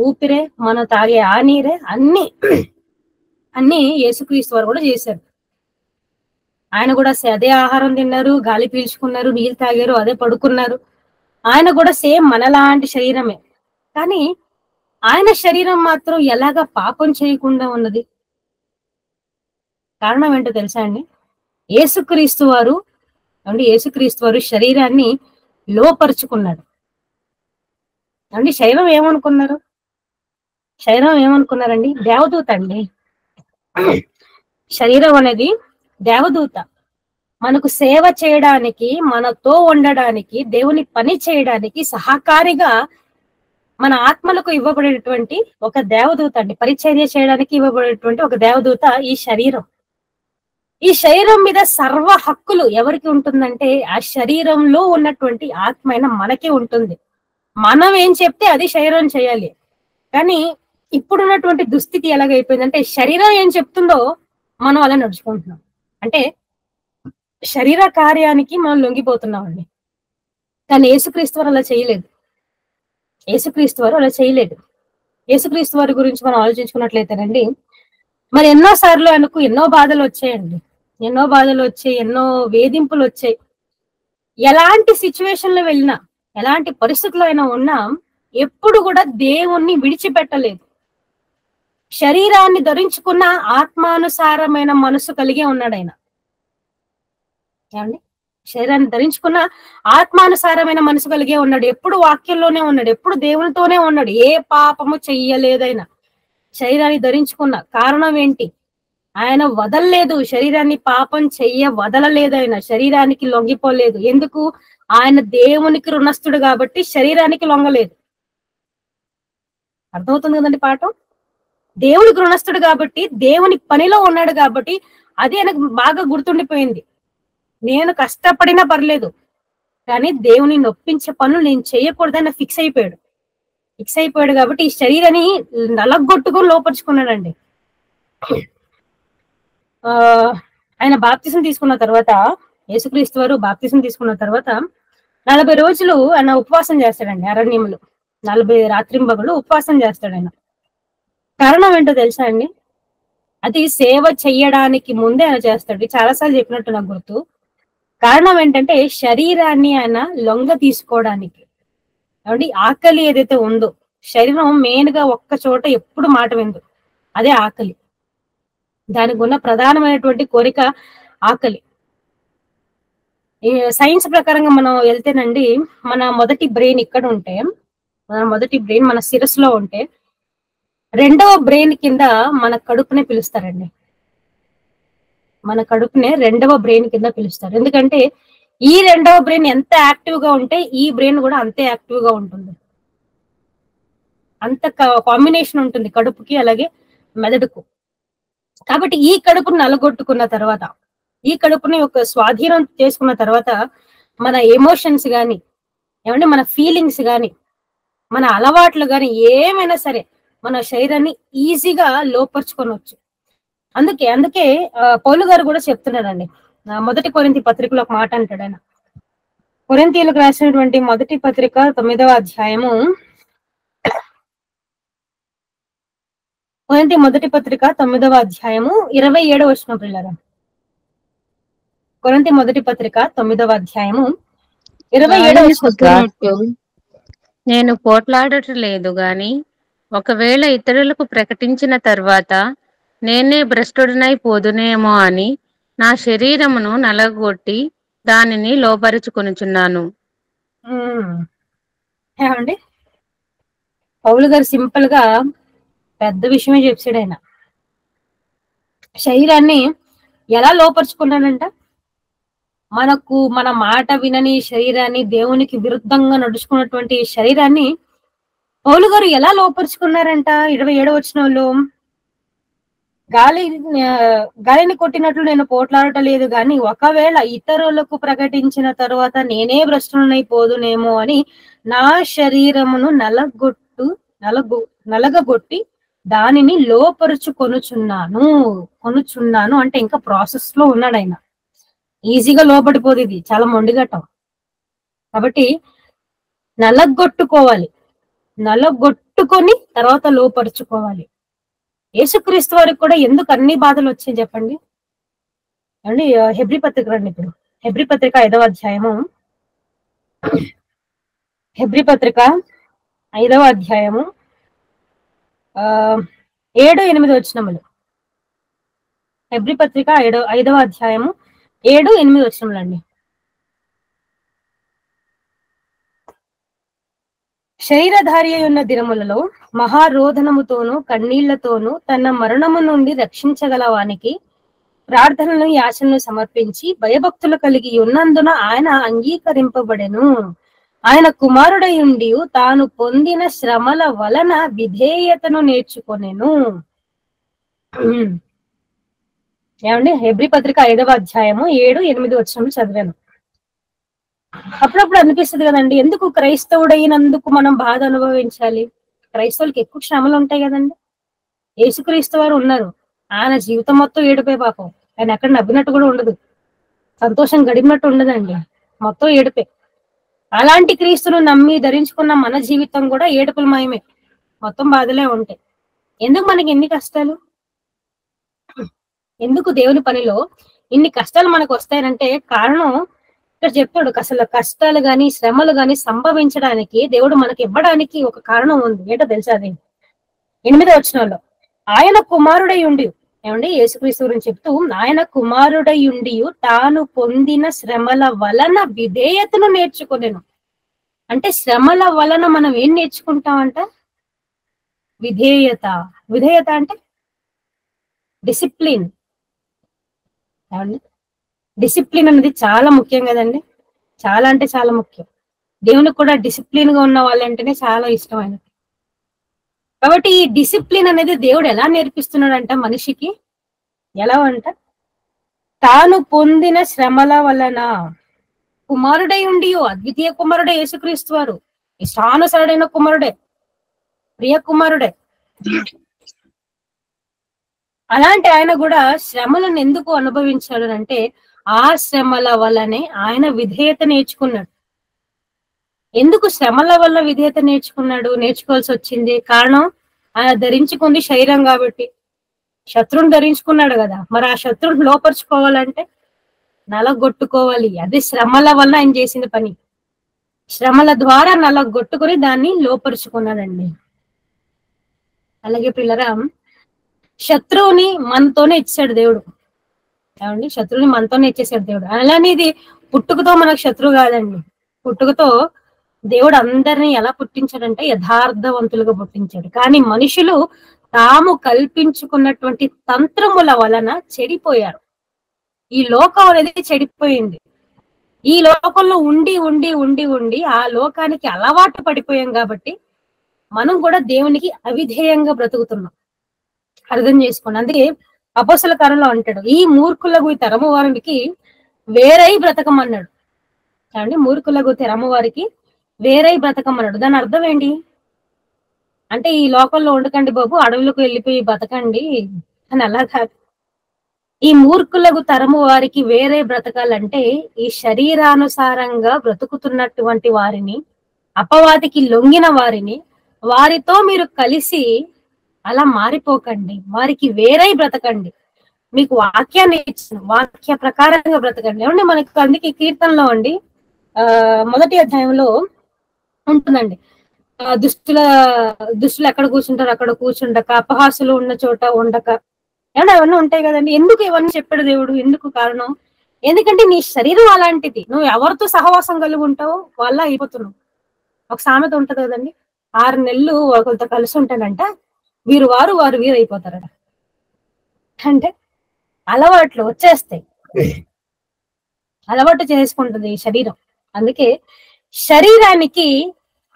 ఊపిరే, మనం తాగే ఆ నీరే, అన్ని యేసుక్రీస్తు వారు కూడా చేశారు. ఆయన కూడా అదే ఆహారం తిన్నారు, గాలి పీల్చుకున్నారు, నీళ్ళు తాగారు, అదే పడుకున్నారు. ఆయన కూడా సేమ్ మనలాంటి శరీరమే. కానీ ఆయన శరీరం మాత్రం ఎలాగా పాపం చేయకుండా ఉన్నది? కారణం ఏంటో తెలుసా అండి? యేసుక్రీస్తు వారు శరీరాన్ని లోపరుచుకున్నాడు. అండి, శరీరం ఏమనుకున్నారండి? దేవదూత అండి. శరీరం అనేది దేవదూత. మనకు సేవ చేయడానికి, మనతో ఉండడానికి, దేవుని పని చేయడానికి సహకారిగా మన ఆత్మలకు ఇవ్వబడేటువంటి ఒక దేవదూత అండి. పరిచర్య చేయడానికి ఇవ్వబడేటువంటి ఒక దేవదూత ఈ శరీరం. ఈ శరీరం మీద సర్వ హక్కులు ఎవరికి ఉంటుందంటే ఆ శరీరంలో ఉన్నటువంటి ఆత్మైన మనకే ఉంటుంది. మనం ఏం చెప్తే అది శరీరం చేయాలి. కానీ ఇప్పుడున్నటువంటి దుస్థితి ఎలాగైపోయిందంటే శరీరం ఏం చెప్తుందో మనం అలా నడుచుకుంటున్నాం. అంటే శరీర కార్యానికి మనం లొంగిపోతున్నామండి. కానీ యేసుక్రీస్తు వారు అలా చేయలేదు. యేసుక్రీస్తు వారి గురించి మనం ఆలోచించుకున్నట్లయితేనండి, మరి ఎన్నోసార్లు ఆయనకు ఎన్నో బాధలు వచ్చాయండి. ఎన్నో వేధింపులు వచ్చాయి. ఎలాంటి సిచ్యువేషన్ లో వెళ్ళినా, ఎలాంటి పరిస్థితుల్లో అయినా ఉన్నా ఎప్పుడు కూడా దేవుణ్ణి విడిచిపెట్టలేదు. శరీరాన్ని ధరించుకున్న ఆత్మానుసారమైన మనసు కలిగే ఉన్నాడు ఆయన. ఏమండి, శరీరాన్ని ధరించుకున్న ఆత్మానుసారమైన మనసు కలిగే ఉన్నాడు. ఎప్పుడు వాక్యంలోనే ఉన్నాడు, ఎప్పుడు దేవునితోనే ఉన్నాడు. ఏ పాపము చెయ్యలేదైనా. శరీరాన్ని ధరించుకున్న కారణం ఏంటి? ఆయన వదలలేదు శరీరాన్ని, పాపం వదలలేదు. ఆయన శరీరానికి లొంగిపోలేదు. ఎందుకు? ఆయన దేవునికి రుణస్థుడు కాబట్టి శరీరానికి లొంగలేదు. అర్థమవుతుంది కదండి పాఠం? దేవునికి రుణస్థుడు కాబట్టి, దేవుని పనిలో ఉన్నాడు కాబట్టి అది ఆయనకు బాగా గుర్తుండిపోయింది. నేను కష్టపడినా పర్లేదు, కానీ దేవుని నొప్పించే పనులు నేను చేయకూడదని ఫిక్స్ అయిపోయాడు కాబట్టి ఈ శరీరాన్ని నలగొట్టుకొని లోపరుచుకున్నాడండి. ఆయన బాప్తిసం తీసుకున్న తర్వాత, యేసుక్రీస్తు వారు బాప్తిసం తీసుకున్న తర్వాత 40 రోజులు ఆయన ఉపవాసం చేస్తాడండి. అరణ్యంలో 40 రాత్రింబగళ్ళు ఉపవాసం చేస్తాడు ఆయన. కారణం ఏంటో తెలుసా అండి? అది సేవ చెయ్యడానికి ముందే ఆయన చేస్తాడు. చాలాసార్లు చెప్పినట్టు నాకు గుర్తు. కారణం ఏంటంటే శరీరాన్ని ఆయన లొంగ తీసుకోవడానికి. కాబట్టి ఆకలి ఏదైతే ఉందో, శరీరం మెయిన్ గా ఒక్క చోట ఎప్పుడు మాట విందు, అదే ఆకలి. దానికి ఉన్న ప్రధానమైనటువంటి కోరిక ఆకలి. ఈ సైన్స్ ప్రకారంగా మనం వెళ్తేనండి, మన మొదటి బ్రెయిన్ ఇక్కడ ఉంటే, మన శిరస్సులో ఉంటే, రెండవ బ్రెయిన్ కింద మన కడుపునే పిలుస్తారండి. మన కడుపునే రెండవ బ్రెయిన్ కింద పిలుస్తారు. ఎందుకంటే ఈ రెండవ బ్రెయిన్ ఎంత యాక్టివ్ గా ఉంటే ఈ బ్రెయిన్ కూడా అంతే యాక్టివ్ గా ఉంటుంది. అంత కాంబినేషన్ ఉంటుంది కడుపుకి అలాగే మెదడుకు. కాబట్టి ఈ కడుపును నలగొట్టుకున్న తర్వాత, ఈ కడుపుని ఒక స్వాధీనం చేసుకున్న తర్వాత మన ఎమోషన్స్ గాని, ఏమంటే మన ఫీలింగ్స్ గాని, మన అలవాట్లు గాని ఏమైనా సరే మన శరీరాన్ని ఈజీగా లోపరుచుకోవచ్చు. అందుకే పౌలు గారు కూడా చెప్తున్నాడండి. మొదటి కొరింథీ పత్రికలో ఒక మాట అంటాడు ఆయన. కొరింథీయులకు రాసినటువంటి మొదటి పత్రిక 9వ అధ్యాయము, కొరింథీ మొదటి పత్రిక 9వ అధ్యాయము 27వ వచనం పిల్లరా. కొరింథీ మొదటి పత్రిక 9వ అధ్యాయము 27వ గాలిని వచనం. కొట్టినట్టు నేను పోట్లాడటం లేదు గాని ఒకవేళ ఇతరులకు ప్రకటించిన తర్వాత నేనే భ్రష్టుడినై పోదునేమో అని నా శరీరమును నలగొట్టి దానిని లోపరుచుకొనుచున్నాను. ఏమండి, పౌలు గారు సింపుల్ గా పెద్ద విషయమే చెప్పాడు. ఆయన శరీరాన్ని ఎలా లోపరుచుకున్నాడంట? మన మాట వినని శరీరాన్ని, దేవునికి విరుద్ధంగా నడుచుకున్నటువంటి శరీరాన్ని పౌలు గారు ఎలా లోపరుచుకున్నారంట? 27వ వచనంలో, గాలిని కొట్టినట్లు నేను పోట్లాడటం లేదు గాని ఒకవేళ ఇతరులకు ప్రకటించిన తరువాత నేనే భ్రష్టునైపోదునేమో అని నా శరీరమును నలగగొట్టి దానిని కొనుచున్నాను అంటే ఇంకా ప్రాసెస్ లో ఉన్నాడు ఆయన. ఈజీగా లోపడిపోదు, ఇది చాలా మొండిగట్టం. కాబట్టి నలగొట్టుకొని తర్వాత లోపరుచుకోవాలి. యేసుక్రీస్తు వారికి కూడా ఎందుకు అన్ని బాధలు వచ్చాయి చెప్పండి అండి. హెబ్రీ పత్రిక రండి. ఇప్పుడు హెబ్రీ పత్రిక 5వ అధ్యాయము, హెబ్రీ పత్రిక 5వ అధ్యాయము 7-8 వచనములు. హెబ్రీ పత్రిక 5వ అధ్యాయము 7-8 వచనములు అండి. శరీరధారి ఉన్న దినములలో మహారోధనముతోనూ కన్నీళ్లతోనూ తన మరణము నుండి రక్షించగలవానికి ప్రార్థనలను యాచనలు సమర్పించి భయభక్తులు కలిగి ఉన్నందున ఆయన అంగీకరింపబడెను. ఆయన కుమారుడై ఉండి తాను పొందిన శ్రమల వలన విధేయతను నేర్చుకొనెను. ఏమండి, హెబ్రీ పత్రిక 5వ అధ్యాయము 7-8 వచనములు చదివాను. అప్పుడప్పుడు అనిపిస్తుంది కదండి, ఎందుకు క్రైస్తవుడైనందుకు మనం బాధ అనుభవించాలి? క్రైస్తవులకి ఎక్కువ శ్రమలు ఉంటాయి కదండి. యేసుక్రీస్తు వారు ఉన్నారు, ఆయన జీవితం మొత్తం ఏడుపే. పాపం ఆయన ఎక్కడ నవ్వినట్టు కూడా ఉండదు, సంతోషం గడిపినట్టు ఉండదండి, మొత్తం ఏడుపే. అలాంటి క్రీస్తును నమ్మి ధరించుకున్న మన జీవితం కూడా ఏడుపులమయమే, మొత్తం బాధలే ఉంటాయి. ఎందుకు మనకి ఎన్ని కష్టాలు? ఎందుకు దేవుని పనిలో ఇన్ని కష్టాలు మనకు వస్తాయంటే కారణం ఇక్కడ చెప్తాడు. అసలు కష్టాలు గాని శ్రమలు గాని సంభవించడానికి దేవుడు మనకి ఇవ్వడానికి ఒక కారణం ఉంది. ఏంటో తెలుసా? అది 8వ వచనంలో, ఆయన కుమారుడై ఉండి, ఏమండి యేసుక్రీస్తు గురించి చెప్తూ, ఆయన కుమారుడై ఉండి తాను పొందిన శ్రమల వలన విధేయతను నేర్చుకొనెను. అంటే శ్రమల వలన మనం ఏం నేర్చుకుంటామంట? విధేయత. విధేయత అంటే డిసిప్లిన్. డిసిప్లిన్ అనేది చాలా ముఖ్యం కదండి, చాలా అంటే చాలా ముఖ్యం. దేవునికి కూడా డిసిప్లిన్ గా ఉన్న వాళ్ళంటేనే చాలా ఇష్టం ఆయన. కాబట్టి ఈ డిసిప్లిన్ అనేది దేవుడు ఎలా నేర్పిస్తున్నాడంట మనిషికి? ఎలా అంట? తాను పొందిన శ్రమల వలన. కుమారుడై ఉండి, అద్వితీయ కుమారుడే యేసుక్రీస్తు వారు, ఇష్టానుసరుడైన కుమారుడే, ప్రియ కుమారుడే. అలాంటి ఆయన కూడా శ్రమలను ఎందుకు అనుభవించాడు అంటే ఆ శ్రమల వల్లనే ఆయన విధేయత నేర్చుకున్నాడు. ఎందుకు శ్రమల వల్ల విధేయత నేర్చుకోవాల్సి వచ్చింది? కారణం ఆయన ధరించుకుంది శరీరం కాబట్టి. శత్రువుని ధరించుకున్నాడు కదా, మరి ఆ శత్రువుని లోపరుచుకోవాలంటే నలగొట్టుకోవాలి. అది శ్రమల వల్ల ఆయన చేసిన పని. శ్రమల ద్వారా నలగొట్టుకుని దాన్ని లోపరుచుకున్నాడండి. అలాగే పిల్లరా, శత్రువుని మనతోనే ఇచ్చాడు దేవుడు. ఏమండి, శత్రువుని మనతోనే ఇచ్చేసాడు దేవుడు. అలానే ఇది పుట్టుకతో మనకు శత్రువు కాదండి. పుట్టుకతో దేవుడు అందరినీ ఎలా పుట్టించాడంటే యథార్థవంతులుగా పుట్టించాడు. కానీ మనుషులు తాము కల్పించుకున్నటువంటి తంత్రముల వలన చెడిపోయారు. ఈ లోకం అనేది చెడిపోయింది. ఈ లోకంలో ఉండి ఉండి ఉండి ఉండి ఆ లోకానికి అలవాటు పడిపోయాం కాబట్టి మనం కూడా దేవునికి అవిధేయంగా బ్రతుకుతున్నాం. అర్థం చేసుకోండి. అందుకే అపోస్తల కార్యంలో అంటాడు, ఈ మూర్ఖులకు తరము వారికి వేరై బ్రతకమన్నాడు. కాబట్టి మూర్ఖులకు తరము వారికి వేరై బ్రతకమన్నాడు. దాని అర్థం ఏంటి అంటే, ఈ లోకంలో ఉండకండి బాబు, అడవులకు వెళ్ళిపోయి బతకండి అని అలా కాదు. ఈ మూర్ఖులకు తరము వారికి వేరే బ్రతకాలంటే ఈ శరీరానుసారంగా బ్రతుకుతున్నటువంటి వారిని, అపవాదికి లొంగిన వారిని, వారితో మీరు కలిసి అలా మారిపోకండి, వారికి వేరై బ్రతకండి. మీకు వాక్యాన్ని ఇచ్చిన వాక్య ప్రకారంగా బ్రతకండి. ఏమంటే మనకు అందుకే కీర్తనలో అండి మొదటి అధ్యాయంలో ఉంటుందండి. దుష్టులు ఎక్కడ కూర్చుంటారు అక్కడ కూర్చుండక, అపహాసులు ఉన్న చోట ఉండక, ఏమన్నా అవన్నీ ఉంటాయి కదండి. ఎందుకు ఇవన్నీ చెప్పాడు దేవుడు? ఎందుకు కారణం? ఎందుకంటే నీ శరీరం అలాంటిది. నువ్వు ఎవరితో సహవాసం కలిగి ఉంటావో వాళ్ళ అయిపోతున్నావు. ఒక సామెత ఉంటది కదండి, 6 నెలలు ఒకరితో కలిసి ఉంటానంట, వారు వీరు అయిపోతారట. అంటే అలవాట్లు వచ్చేస్తాయి, అలవాటు చేసుకుంటుంది ఈ శరీరం. అందుకే శరీరానికి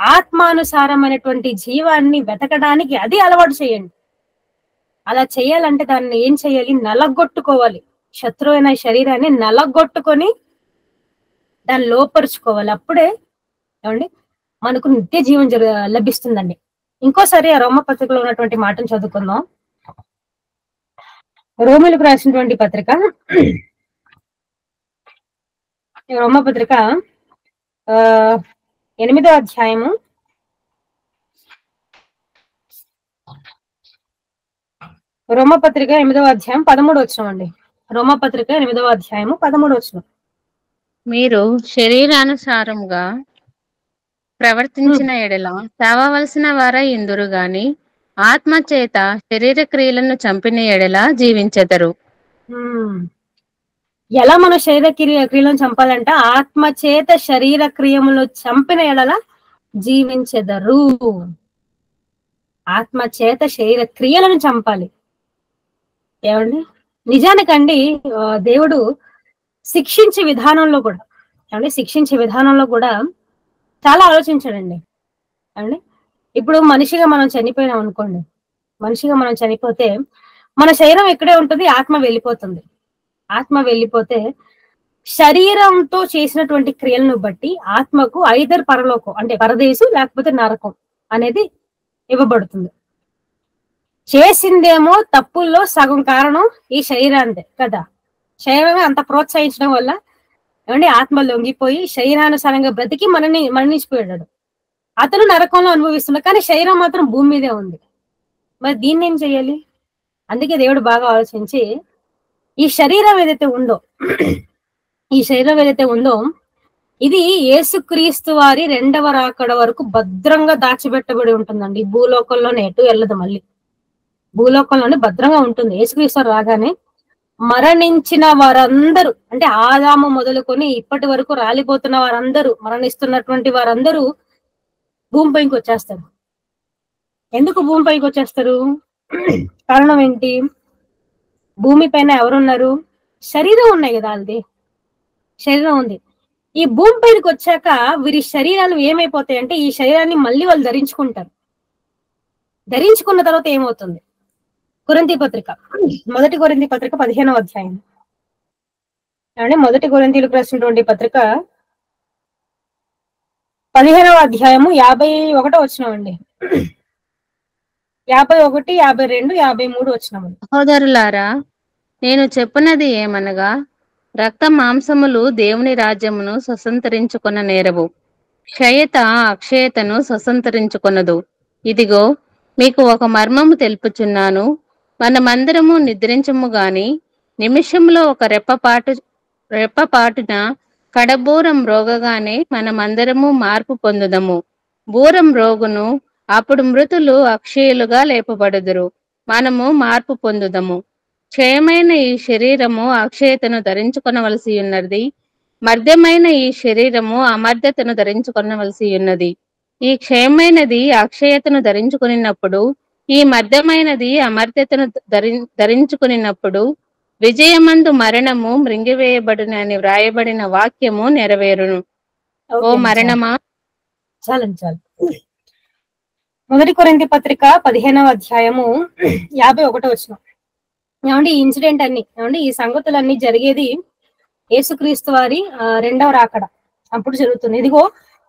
ఆత్మానుసారమైనటువంటి జీవాన్ని వెతకడానికి అది అలవాటు చేయండి. అలా చేయాలంటే దాన్ని ఏం చేయాలి? నలగొట్టుకోవాలి. శత్రువైన శరీరాన్ని నలగొట్టుకొని దాన్ని లోపరుచుకోవాలి. అప్పుడే ఏమండి మనకు నిత్య జీవం లభిస్తుందండి. ఇంకోసారి ఆ రోమ పత్రికలో ఉన్నటువంటి మాటను చదువుకుందాం. రోమిలకు రాసినటువంటి పత్రిక, రోమపత్రిక 8వ అధ్యాయము 13వ వచనం అండి. రోమపత్రిక 8వ అధ్యాయము 13వ వచనం. మీరు శరీరానుసారముగా ప్రవర్తించిన ఎడల చావవలసిన వారై ఇందురు గాని ఆత్మ చేత శరీర క్రియలను చంపిన ఎడల జీవించెదరు. ఎలా మన శరీర క్రియలను చంపాలంట? ఆత్మ చేత శరీర క్రియములు చంపిన ఎడల జీవించెదరు. ఆత్మ చేత శరీర క్రియలను చంపాలి. ఏమండి నిజానికండి దేవుడు శిక్షించే విధానంలో కూడా చాలా ఆలోచించాడండి. అండి ఇప్పుడు మనిషిగా మనం చనిపోయినాం అనుకోండి, మనిషిగా మనం చనిపోతే మన శరీరం ఇక్కడే ఉంటుంది, ఆత్మ వెళ్ళిపోతుంది. ఆత్మ వెళ్ళిపోతే శరీరంతో చేసినటువంటి క్రియలను బట్టి ఆత్మకు ఐదర్ పరలోకం అంటే పరదేశు లేకపోతే నరకం అనేది ఇవ్వబడుతుంది. చేసిందేమో తప్పుల్లో సగం కారణం ఈ శరీరాంతే కదా. శరీరాన్ని అంత ప్రోత్సహించడం వల్ల ఏమంటే ఆత్మ లొంగిపోయి శరీరానుసారంగా బ్రతికి మరణించిపోయాడు. అతను నరకంలో అనుభవిస్తున్నాడు, కానీ శరీరం మాత్రం భూమి మీదే ఉంది. మరి దీన్ని ఏం చెయ్యాలి? అందుకే దేవుడు బాగా ఆలోచించి ఈ శరీరం ఏదైతే ఉందో ఇది యేసుక్రీస్తు వారి 2వ రాకడ వరకు భద్రంగా దాచిపెట్టబడి ఉంటుందండి. భూలోకంలోనే ఎటు వెళ్ళదు, మళ్ళీ భూలోకంలోనే భద్రంగా ఉంటుంది. యేసుక్రీస్తు రాగానే మరణించిన వారందరూ అంటే ఆదాము మొదలుకొని ఇప్పటి వరకు రాలిపోతున్న వారందరూ, మరణిస్తున్నటువంటి వారందరూ భూమిపైకి వచ్చేస్తారు. ఎందుకు భూమిపైకి వచ్చేస్తారు? కారణం ఏంటి? భూమి పైన ఎవరున్నారు? శరీరం ఉన్నాయి కదా, వాళ్ళది శరీరం ఉంది. ఈ భూమి పైకి వచ్చాక వీరి శరీరాలు ఏమైపోతాయి అంటే ఈ శరీరాన్ని మళ్ళీ వాళ్ళు ధరించుకుంటారు. ధరించుకున్న తర్వాత ఏమవుతుంది? కొరింథీ పత్రిక, మొదటి కొరింథీ పత్రిక 15వ అధ్యాయం అంటే మొదటి కొరింథీలకు రాసినటువంటి పత్రిక 15వ అధ్యాయము 51వ వచనం అండి. 51, 52, 53 వచనములు. సహోదరులారా, నేను చెప్పున్నది ఏమనగా రక్త మాంసములు దేవుని రాజ్యమును స్వతంత్రించుకొన నేరవు, క్షయత అక్షయతను స్వతంత్రించుకొనదు. ఇదిగో మీకు ఒక మర్మము తెలుపుచున్నాను. మనమందరము నిద్రించము గాని నిమిషంలో ఒక రెప్పపాటున కడబూరం రోగగానే మనమందరము మార్పు పొందుదము. బూరం రోగును, అప్పుడు మృతులు అక్షయులుగా లేపబడుదురు, మనము మార్పు పొందుదము. క్షయమైన ఈ శరీరము అక్షయతను ధరించుకొనవలసి ఉన్నది, మర్ద్యమైన ఈ శరీరము అమర్ద్యతను ధరించుకొనవలసి ఉన్నది. ఈ క్షయమైనది అక్షయతను ధరించుకున్నప్పుడు, ఈ మర్ద్యమైనది అమర్ద్యతను ధరించుకున్నప్పుడు విజయమందు మరణము మృంగివేయబడునని వ్రాయబడిన వాక్యము నెరవేరును. ఓ మరణమా, చాలు. మొదటి కొరింథీ పత్రిక 15వ అధ్యాయము 51వ వచనం. ఏమండి ఈ ఇన్సిడెంట్ అన్ని ఏమండి ఈ సంగతులన్నీ జరిగేది యేసుక్రీస్తు వారి 2వ రాకడ అప్పుడు జరుగుతుంది. ఇదిగో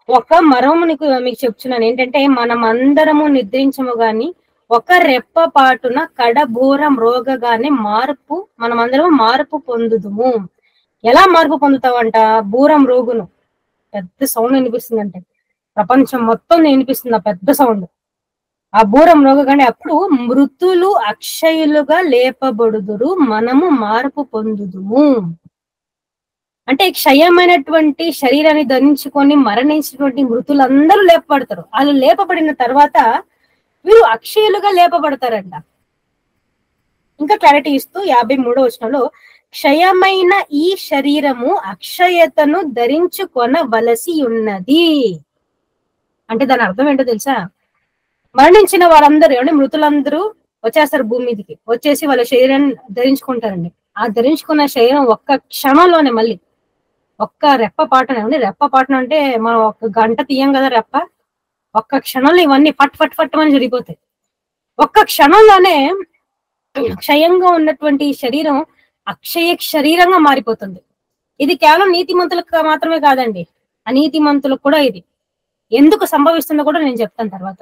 ఒక మరము మీకు చెప్తున్నాను ఏంటంటే, మనం అందరము నిద్రించము గాని ఒక రెప్పపాటున కడబూరం రోగగానే మనమందరము మార్పు పొందుదుము. ఎలా మార్పు పొందుతావంట? బూరం రోగును, పెద్ద సౌండ్ వినిపిస్తుందంటే ప్రపంచం మొత్తం వినిపిస్తుంది ఆ పెద్ద సౌండ్. ఆ బూరం రోగగానే అప్పుడు మృతులు అక్షయులుగా లేపబడుదురు, మనము మార్పు పొందుదుము. అంటే క్షయమైనటువంటి శరీరాన్ని ధరించుకొని మరణించినటువంటి మృతులందరూ లేపబడతారు. వాళ్ళు లేపబడిన తర్వాత వీరు అక్షయులుగా లేపబడతారంట. ఇంకా క్లారిటీ ఇస్తూ 53వ వచనంలో క్షయమైన ఈ శరీరము అక్షయతను ధరించుకొనవలసి ఉన్నది. అంటే దాని అర్థం ఏంటో తెలుసా? మరణించిన వారందరూ ఏమంటే మృతులందరూ వచ్చేస్తారు భూమి మీదకి, వచ్చేసి వాళ్ళ శరీరాన్ని ధరించుకుంటారండి. ఆ ధరించుకున్న శరీరం ఒక్క క్షణంలోనే మళ్ళీ ఒక్క రెప్పపాటున అంటే మనం ఒక్క గంట తీయం కదా రెప్ప, ఒక్క క్షణంలో ఇవన్నీ ఫట్ ఫట్ ఫట్ అని జరిగిపోతాయి. ఒక్క క్షణంలోనే క్షయంగా ఉన్నటువంటి శరీరం అక్షయ శరీరంగా మారిపోతుంది. ఇది కేవలం నీతిమంతులకు మాత్రమే కాదండి, అనీతిమంతులకు కూడా ఇది ఎందుకు సంభవిస్తుందో కూడా నేను చెప్తాను తర్వాత.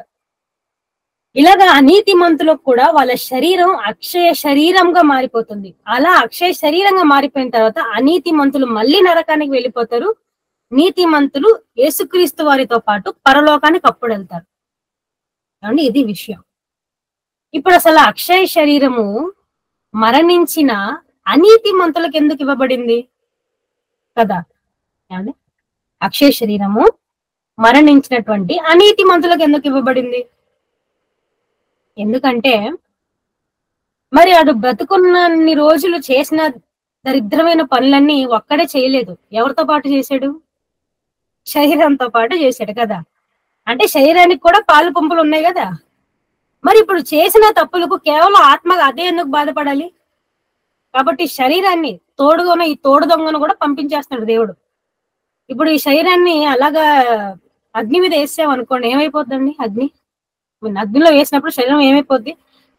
ఇలాగా అనీతిమంతులకు కూడా వాళ్ళ శరీరం అక్షయ శరీరంగా మారిపోతుంది. అలా అక్షయ శరీరంగా మారిపోయిన తర్వాత అనీతిమంతులు మళ్ళీ నరకానికి వెళ్ళిపోతారు, నీతిమంతులు యేసుక్రీస్తు వారితో పాటు పరలోకానికి అప్పుడు వెళ్తారు. అండి ఇది విషయం. ఇప్పుడు అసలు అక్షయ శరీరము మరణించిన అనీతిమంతులకు ఎందుకు ఇవ్వబడింది కదా? ఏమండి అక్షయ శరీరము మరణించినటువంటి అనీతిమంతులకు ఎందుకు ఇవ్వబడింది? ఎందుకంటే మరి అడు బ్రతుకున్నన్ని రోజులు చేసిన దరిద్రమైన పనులన్నీ ఒక్కడే చేయలేదు. ఎవరితో పాటు చేశాడు? శరీరంతో పాటు చేశాడు కదా. అంటే శరీరానికి కూడా పాలు పంపులు ఉన్నాయి కదా. మరి ఇప్పుడు చేసిన తప్పులకు కేవలం ఆత్మగా అదే ఎందుకు బాధపడాలి? కాబట్టి శరీరాన్ని తోడుగా ఈ తోడు దొంగను కూడా పంపించేస్తాడు దేవుడు. ఇప్పుడు ఈ శరీరాన్ని అలాగా అగ్ని మీద వేసామనుకోండి, ఏమైపోద్దండి? అగ్నిలో వేసినప్పుడు శరీరం ఏమైపోద్ది?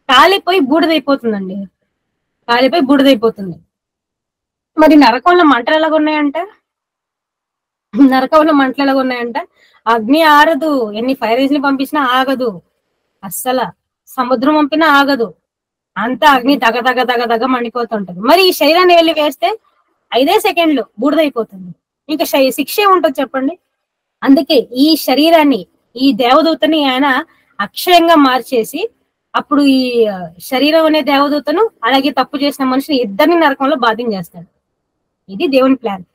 కాలిపోయి బూడిదైపోతుందండి, కాలిపోయి బూడిదైపోతుంది. మరి నరకంలో మంటలు ఎలాగ ఉన్నాయంట? అగ్ని ఆరదు, ఎన్ని ఫైర్ ని పంపించినా ఆగదు, అస్సలు సముద్రం పంపినా ఆగదు, అంతా అగ్ని దగ మండిపోతుంటది. మరి ఈ శరీరాన్ని వెళ్ళి వేస్తే 5 సెకండ్లు బూడిదైపోతుంది. ఇంకా శిక్ష ఏముంటుంది చెప్పండి? అందుకే ఈ శరీరాన్ని, ఈ దేవదూతని ఆయన అక్షయంగా మార్చేసి అప్పుడు ఈ శరీరం అనే దేవదూతను అలాగే తప్పు చేసిన మనిషిని ఇద్దరిని నరకంలో బాధించేస్తాడు. ఇది దేవుని ప్లాన్.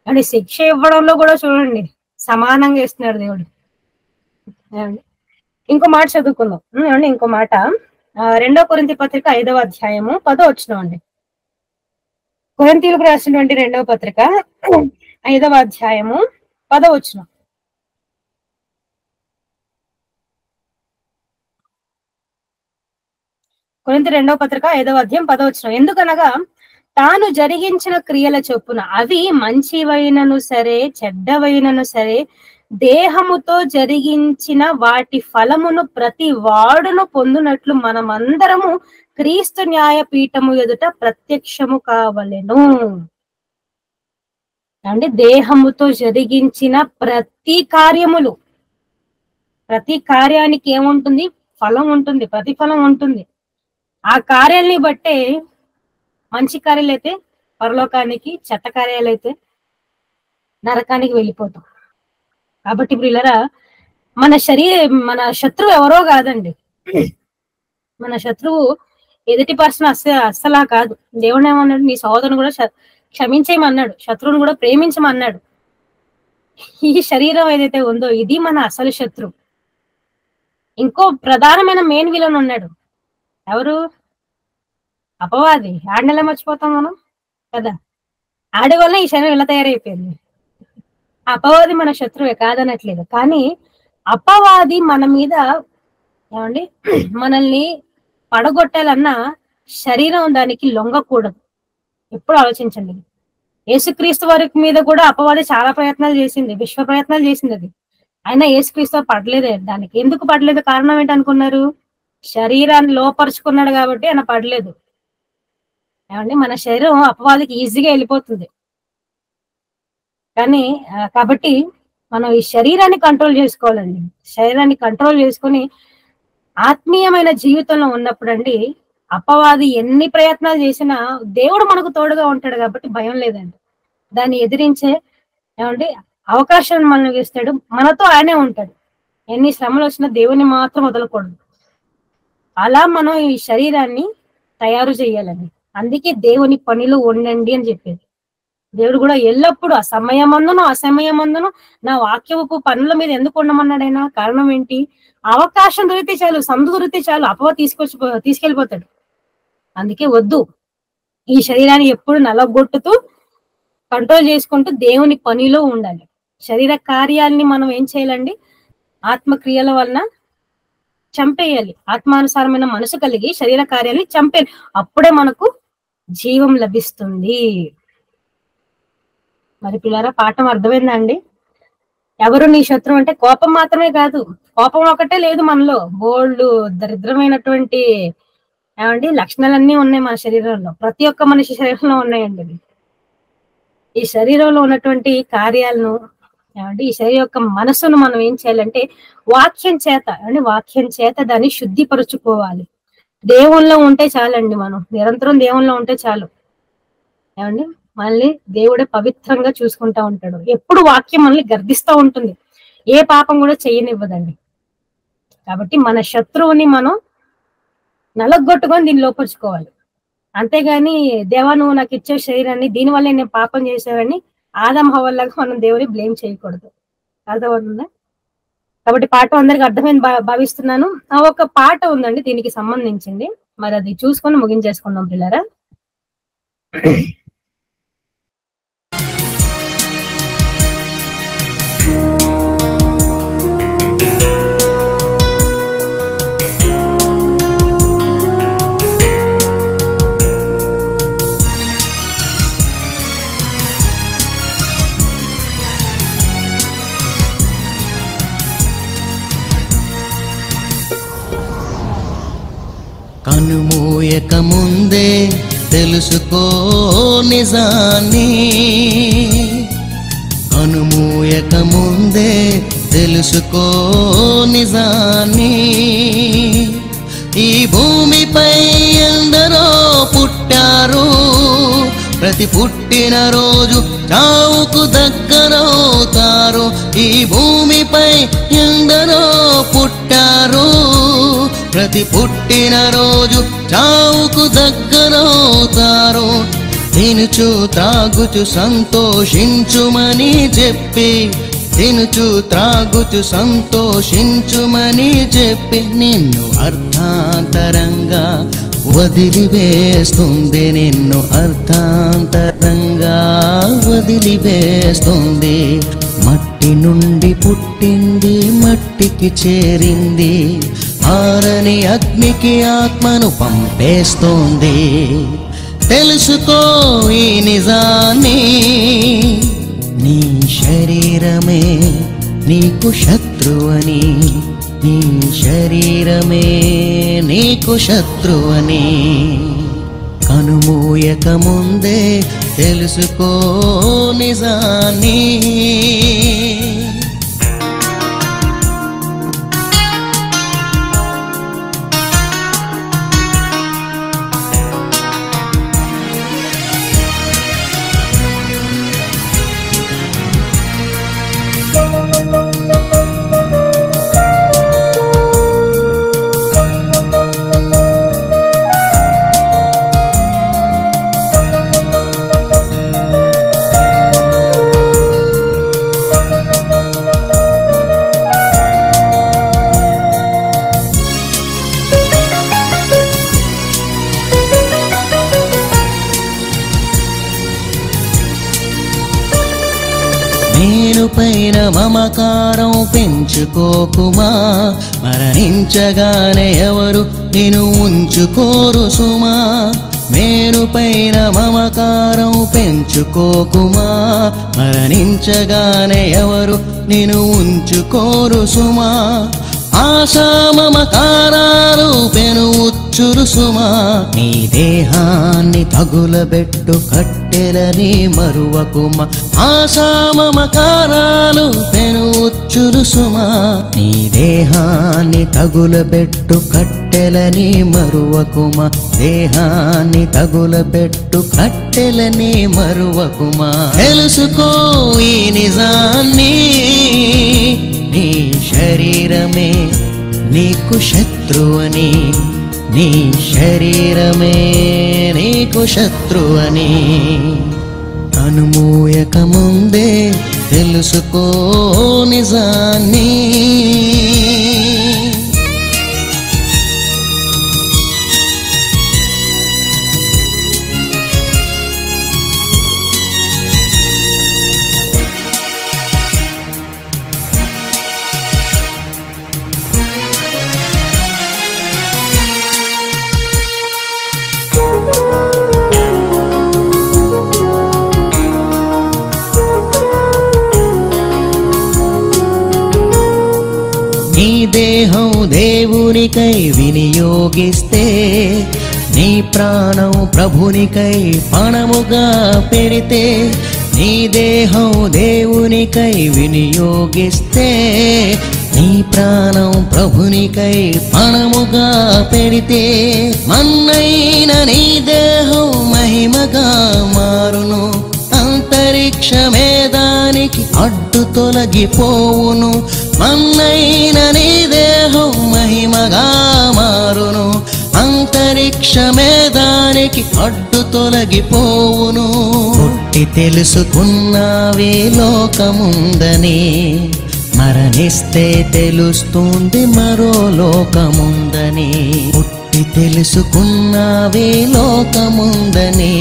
అంటే శిక్ష ఇవ్వడంలో కూడా చూడండి సమానంగా ఇస్తున్నాడు దేవుడు. ఇంకో మాట చదువుకుందాం. ఏమండి ఇంకో మాట 2 కొరింథీ పత్రిక 5వ అధ్యాయము 10వ వచనం అండి. కొరింథీయులకు రాసినటువంటి 2వ పత్రిక 5వ అధ్యాయము 10వ వచనం. కొరింథీ 2వ పత్రిక 5వ అధ్యాయం 10వ వచనం. ఎందుకనగా తాను జరిగించిన క్రియల చొప్పున అవి మంచివైనను సరే చెడ్డవైనను సరే దేహముతో జరిగించిన వాటి ఫలమును ప్రతి వాడును పొందునట్లు మనమందరము క్రీస్తు న్యాయపీఠము ఎదుట ప్రత్యక్షము కావలెను. అంటే దేహముతో జరిగించిన ప్రతి కార్యానికి ఏముంటుంది? ఫలం ఉంటుంది, ప్రతిఫలం ఉంటుంది. ఆ కార్యాలని బట్టే మంచి కార్యాలైతే పరలోకానికి, చెత్త కార్యాలైతే నరకానికి వెళ్ళిపోతాం. కాబట్టి ఇప్పుడు ఇలా మన శత్రువు ఎవరో కాదండి. మన శత్రువు ఎదుటి పర్సన్ అస్సలా కాదు. దేవుడు ఏమన్నాడు? నీ సహోదరుని కూడా క్షమించేయమన్నాడు, శత్రువుని కూడా ప్రేమించమన్నాడు. ఈ శరీరం ఏదైతే ఉందో ఇది మన అసలు శత్రువు. ఇంకో ప్రధానమైన మెయిన్ విలన్ ఉన్నాడు. ఎవరు? అపవాది. ఆడనెలా మర్చిపోతాం మనం కదా. ఆడి వల్ల ఈ శరీరం ఎలా తయారైపోయింది. అపవాది మన శత్రువే కాదనట్లేదు, కానీ అపవాది మన మీద ఏమండి మనల్ని పడగొట్టాలన్నా శరీరం దానికి లొంగకూడదు. ఎప్పుడు ఆలోచించండి. యేసుక్రీస్తు వారి మీద కూడా అపవాది చాలా ప్రయత్నాలు చేసింది, విశ్వ ప్రయత్నాలు చేసింది. అది అయినా యేసుక్రీస్తు పడలేదే. దానికి ఎందుకు పడలేదు? కారణం ఏంటనుకున్నారు? శరీరాన్ని లోపరుచుకున్నాడు కాబట్టి ఆయన పడలేదు. ఏమండి మన శరీరం అపవాదికి ఈజీగా వెళ్ళిపోతుంది. కానీ కాబట్టి మనం ఈ శరీరాన్ని కంట్రోల్ చేసుకోవాలండి. శరీరాన్ని కంట్రోల్ చేసుకొని ఆత్మీయమైన జీవితంలో ఉన్నప్పుడు అండి అపవాది ఎన్ని ప్రయత్నాలు చేసినా దేవుడు మనకు తోడుగా ఉంటాడు కాబట్టి భయం లేదండి. దాన్ని ఎదిరించే ఏమండి అవకాశాన్ని మనం ఇస్తాడు. మనతో ఆయనే ఉంటాడు. ఎన్ని శ్రమలు వచ్చినా దేవుని మాత్రం వదలకూడదు. అలా మనం ఈ శరీరాన్ని తయారు చేయాలండి. అందుకే దేవుని పనిలో ఉండండి అని చెప్పేది. దేవుడు కూడా ఎల్లప్పుడూ అసమయమందును అసమయమందును నా వాక్యపు పనుల మీద ఎందుకు ఉండమన్నాడైనా? కారణం ఏంటి? అవకాశం దొరికితే చాలు, సందు దొరికితే చాలు అపవాది తీసుకెళ్ళిపోతాడు. అందుకే వద్దు. ఈ శరీరాన్ని ఎప్పుడు నలగొట్టుతూ కంట్రోల్ చేసుకుంటూ దేవుని పనిలో ఉండాలి. శరీర కార్యాలని మనం ఏం చేయాలండి? ఆత్మక్రియల వలన చంపేయాలి. ఆత్మానుసారమైన మనసు కలిగి శరీర కార్యాలని చంపేయాలి. అప్పుడే మనకు జీవం లభిస్తుంది. మరి పిల్లరా, పాఠం అర్థమైందా అండి? ఎవరు నీ శత్రువు అంటే కోపం మాత్రమే కాదు, కోపం ఒకటే లేదు మనలో, బోల్డ్ దరిద్రమైనటువంటి ఏమండి లక్షణాలన్నీ ఉన్నాయి మన శరీరంలో. ప్రతి ఒక్క మనిషి శరీరంలో ఉన్నాయండి. ఈ శరీరంలో ఉన్నటువంటి కార్యాలను ఏమండి, ఈ శరీరం యొక్క మనసును మనం ఏం చేయాలంటే వాక్యం చేత దాన్ని శుద్ధిపరుచుకోవాలి. దేవుల్లో ఉంటే చాలండి. మనం నిరంతరం దేవుల్లో ఉంటే చాలు. ఏమండి, మనల్ని దేవుడే పవిత్రంగా చూసుకుంటా ఉంటాడు. ఎప్పుడు వాక్యం మనల్ని గర్దిస్తూ ఉంటుంది, ఏ పాపం కూడా చేయనివ్వదండి. కాబట్టి మన శత్రువుని మనం నలగొట్టుకొని దీన్ని లోపరుచుకోవాలి. అంతేగాని దేవా నువ్వు నాకు ఇచ్చే శరీరాన్ని దీనివల్ల నేను పాపం చేశానని ఆదం హవ్వలాగా మనం దేవుని బ్లేమ్ చేయకూడదు. అర్థమవుతుందా? కాబట్టి పాఠం అందరికి అర్థమైంది భావిస్తున్నాను. ఒక పాట ఉందండి దీనికి సంబంధించింది, మరి అది చూసుకొని ముగించేసుకుందాం పిల్లరా. కనుమూయక ముందే తెలుసుకో నిజాన్ని, కనుమూయక ముందే తెలుసుకో నిజాన్ని. ఈ భూమిపై ఎందరో పుట్టారు, ప్రతి పుట్టిన రోజు చావుకు దగ్గరవుతారు. ఈ భూమిపై ఎందరో పుట్టారు, ప్రతి పుట్టిన రోజు చావుకు దగ్గరవుతారు. తినుచు త్రాగుచు సంతోషించుమని చెప్పి, తినుచు త్రాగుచు సంతోషించుమని చెప్పి నిన్ను అర్థాంతరంగా వదిలివేస్తుంది, నిన్ను అర్థాంతరంగా వదిలివేస్తుంది. మట్టి నుండి పుట్టింది, మట్టికి చేరింది, ఆరని అగ్నికి ఆత్మను పంపేస్తోంది. తెలుసుకో ఈ నిజాన్ని, నీ శరీరమే నీకు శత్రువని, నీ శరీరమే నీకు శత్రువని. కనుమూయక ముందే తెలుసుకో నిజాన్ని. పైన మమకారం పెంచుకోకుమా, మరణించగానే ఎవరు నిన్ను ఉంచుకోరు సుమా. మేరు పైన మమకారం పెంచుకోకుమా, మరణించగానే ఎవరు నిన్ను ఉంచుకోరు సుమా. ఆశా మమకారాలు పెనుచ్చురు సుమా. నీ దేహాన్ని తగులబెట్టు కట్టెలని మరువకుమా. ఆశా మమకారాలు పెనుచ్చురు సుమా. నీ దేహాన్ని తగులబెట్టు కట్టెలని మరువకుమా. దేహాన్ని తగులబెట్టు కట్టెలని మరువకుమా. తెలుసుకో ఈ నిజాన్ని, నీ శరీరమే నీకు శత్రువని, నీ శరీరమే నీకు శత్రువని. కనుమూ తెలుసుకో నిజాన్ని. నీ దేహం దేవునికై వినియోగిస్తే, నీ ప్రాణం ప్రభునికై పణముగా పెడితే, నీ దేహం దేవునికై వినియోగిస్తే, నీ ప్రాణం ప్రభునికై పణముగా పెడితే, మన్నైన నీ దేహం మహిమగా మారును. అంతరిక్షమే దానికి అడ్డు తొలగిపోవును. మన్నైన నీ దేహం మహిమగా మారును. అంతరిక్షమే దానికి అడ్డు తొలగిపోవును. పుట్టి తెలుసుకున్నావే లోకముందని, మరణిస్తే తెలుస్తుంది మరో లోకముందని. పుట్టి తెలుసుకున్నావే లోకముందని,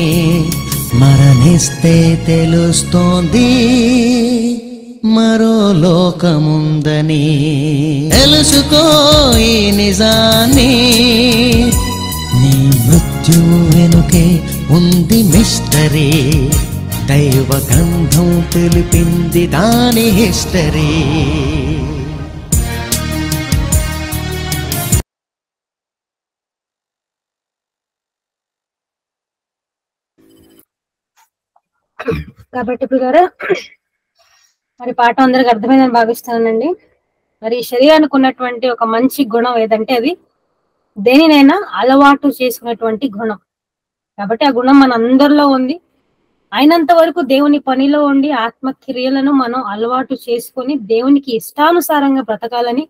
మరణిస్తే తెలుస్తోంది మరో లోకముందని. తెలుసుకో ఈ నిజాన్ని, నీ మృత్యువు వెనుకే ఉంది మిస్టరీ. దైవ గ్రంథం తెలిపింది దాని హిస్టరీ. కాబట్టి ఇప్పుడు మరి పాఠం అందరికి అర్థమైందని భావిస్తానండి. మరి శరీరానికి ఉన్నటువంటి ఒక మంచి గుణం ఏదంటే అది దేనినైనా అలవాటు చేసుకున్నటువంటి గుణం. కాబట్టి ఆ గుణం మన అందరిలో ఉంది. అయినంత వరకు దేవుని పనిలో ఉండి ఆత్మక్రియలను మనం అలవాటు చేసుకొని దేవునికి ఇష్టానుసారంగా బ్రతకాలని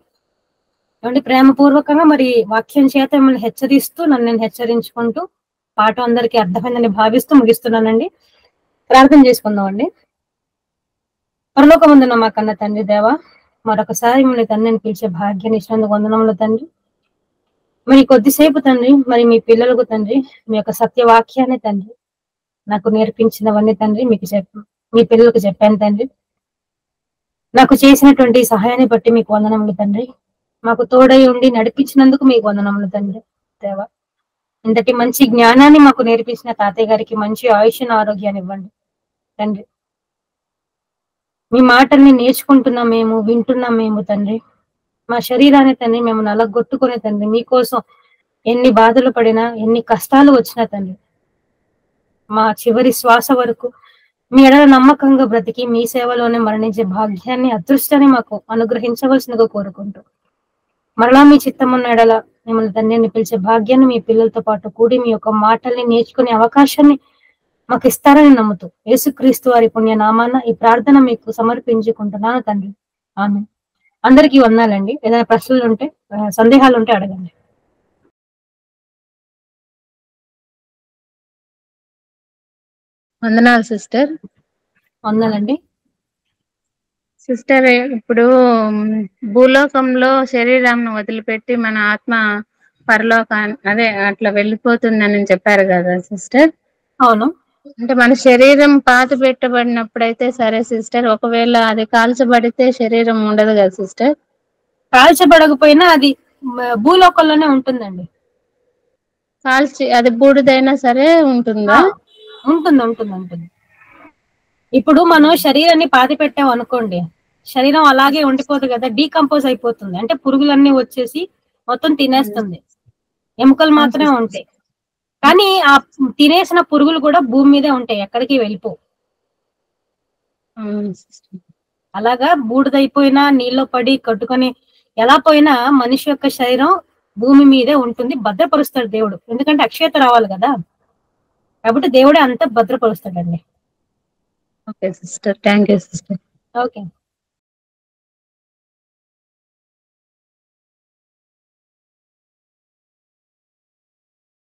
ప్రేమపూర్వకంగా మరి వాక్యం చేత మిమ్మల్ని హెచ్చరిస్తూ నన్ను నేను హెచ్చరించుకుంటూ పాఠం అందరికీ అర్థమైందని భావిస్తూ ముగిస్తున్నానండి. ప్రార్థన చేసుకుందామండి. పరలోకమందున్న మా కన్న తండ్రి దేవా, మరొకసారి మిమ్మల్ని తండ్రిని పిలిచే భాగ్యాన్ని ఇచ్చినందుకు వందనములు తండ్రి. మరి కొద్దిసేపు తండ్రి మరి మీ పిల్లలకు తండ్రి మీ యొక్క సత్యవాక్యాన్ని తండ్రి నాకు నేర్పించినవన్నీ తండ్రి మీ పిల్లలకు చెప్పాను తండ్రి. నాకు చేసినటువంటి సహాయాన్ని బట్టి మీకు వందనములు తండ్రి. మాకు తోడై ఉండి నడిపించినందుకు మీకు వందనములు తండ్రి దేవా. ఇంతటి మంచి జ్ఞానాన్ని మాకు నేర్పించిన తాతయ్య గారికి మంచి ఆయుష్ను ఆరోగ్యాన్ని ఇవ్వండి తండ్రి. మీ మాటల్ని నేర్చుకుంటున్నాం మేము, వింటున్నాం మేము తండ్రి. మా శరీరాన్ని తండ్రి మేము నలగొట్టుకునే తండ్రి మీకోసం ఎన్ని బాధలు పడినా ఎన్ని కష్టాలు వచ్చినా తండ్రి మా చివరి శ్వాస వరకు మీ ఎడల నమ్మకంగా బ్రతికి మీ సేవలోనే మరణించే భాగ్యాన్ని అదృష్టాన్ని మాకు అనుగ్రహించవలసినగా కోరుకుంటూ మరలా మీ చిత్తమున్న ఎడల మిమ్మల్ని తండ్రిని పిలిచే భాగ్యాన్ని మీ పిల్లలతో పాటు కూడి మీ యొక్క మాటల్ని నేర్చుకునే అవకాశాన్ని మాకు ఇస్తారని నమ్ముతూ యేసుక్రీస్తు వారి పుణ్య నామాన ఈ ప్రార్థన మీకు సమర్పించుకుంటున్నాను తండ్రి. ఆమేన్. అందరికీ వందాలండి. ఏదైనా ప్రశ్నలు ఉంటే సందేహాలు ఉంటే అడగండి. వందనాలు సిస్టర్. వందాలండి. సిస్టర్, ఇప్పుడు భూలోకంలో శరీరాన్ని వదిలిపెట్టి మన ఆత్మ పరలోకాన్ని అదే అట్లా వెళ్ళిపోతుందని చెప్పారు కదా సిస్టర్. అవును. అంటే మన శరీరం పాత పెట్టబడినప్పుడైతే సరే సిస్టర్, ఒకవేళ అది కాల్చబడితే శరీరం ఉండదు కదా సిస్టర్. కాల్చబడకపోయినా అది భూలోకంలోనే ఉంటుందండి. కాల్చి అది బూడిదైనా సరే ఉంటుందా? ఉంటుంది ఉంటుంది ఉంటుంది. ఇప్పుడు మనం శరీరాన్ని పాతి పెట్టాం అనుకోండి, శరీరం అలాగే ఉండిపోదు కదా, డీకంపోజ్ అయిపోతుంది. అంటే పురుగులన్నీ వచ్చేసి మొత్తం తినేస్తుంది, ఎముకలు మాత్రమే ఉంటాయి. కానీ ఆ తినేసిన పురుగులు కూడా భూమి మీదే ఉంటాయి, ఎక్కడికి వెళ్ళిపో. అలాగా బూడిదైపోయినా నీళ్ళలో పడి కట్టుకొని ఎలా పోయినా మనిషి యొక్క శరీరం భూమి మీదే ఉంటుంది. భద్రపరుస్తాడు దేవుడు, ఎందుకంటే అక్షయత రావాలి కదా, కాబట్టి దేవుడే అంతా భద్రపరుస్తాడండి. Okay sister, thank you sister. Okay.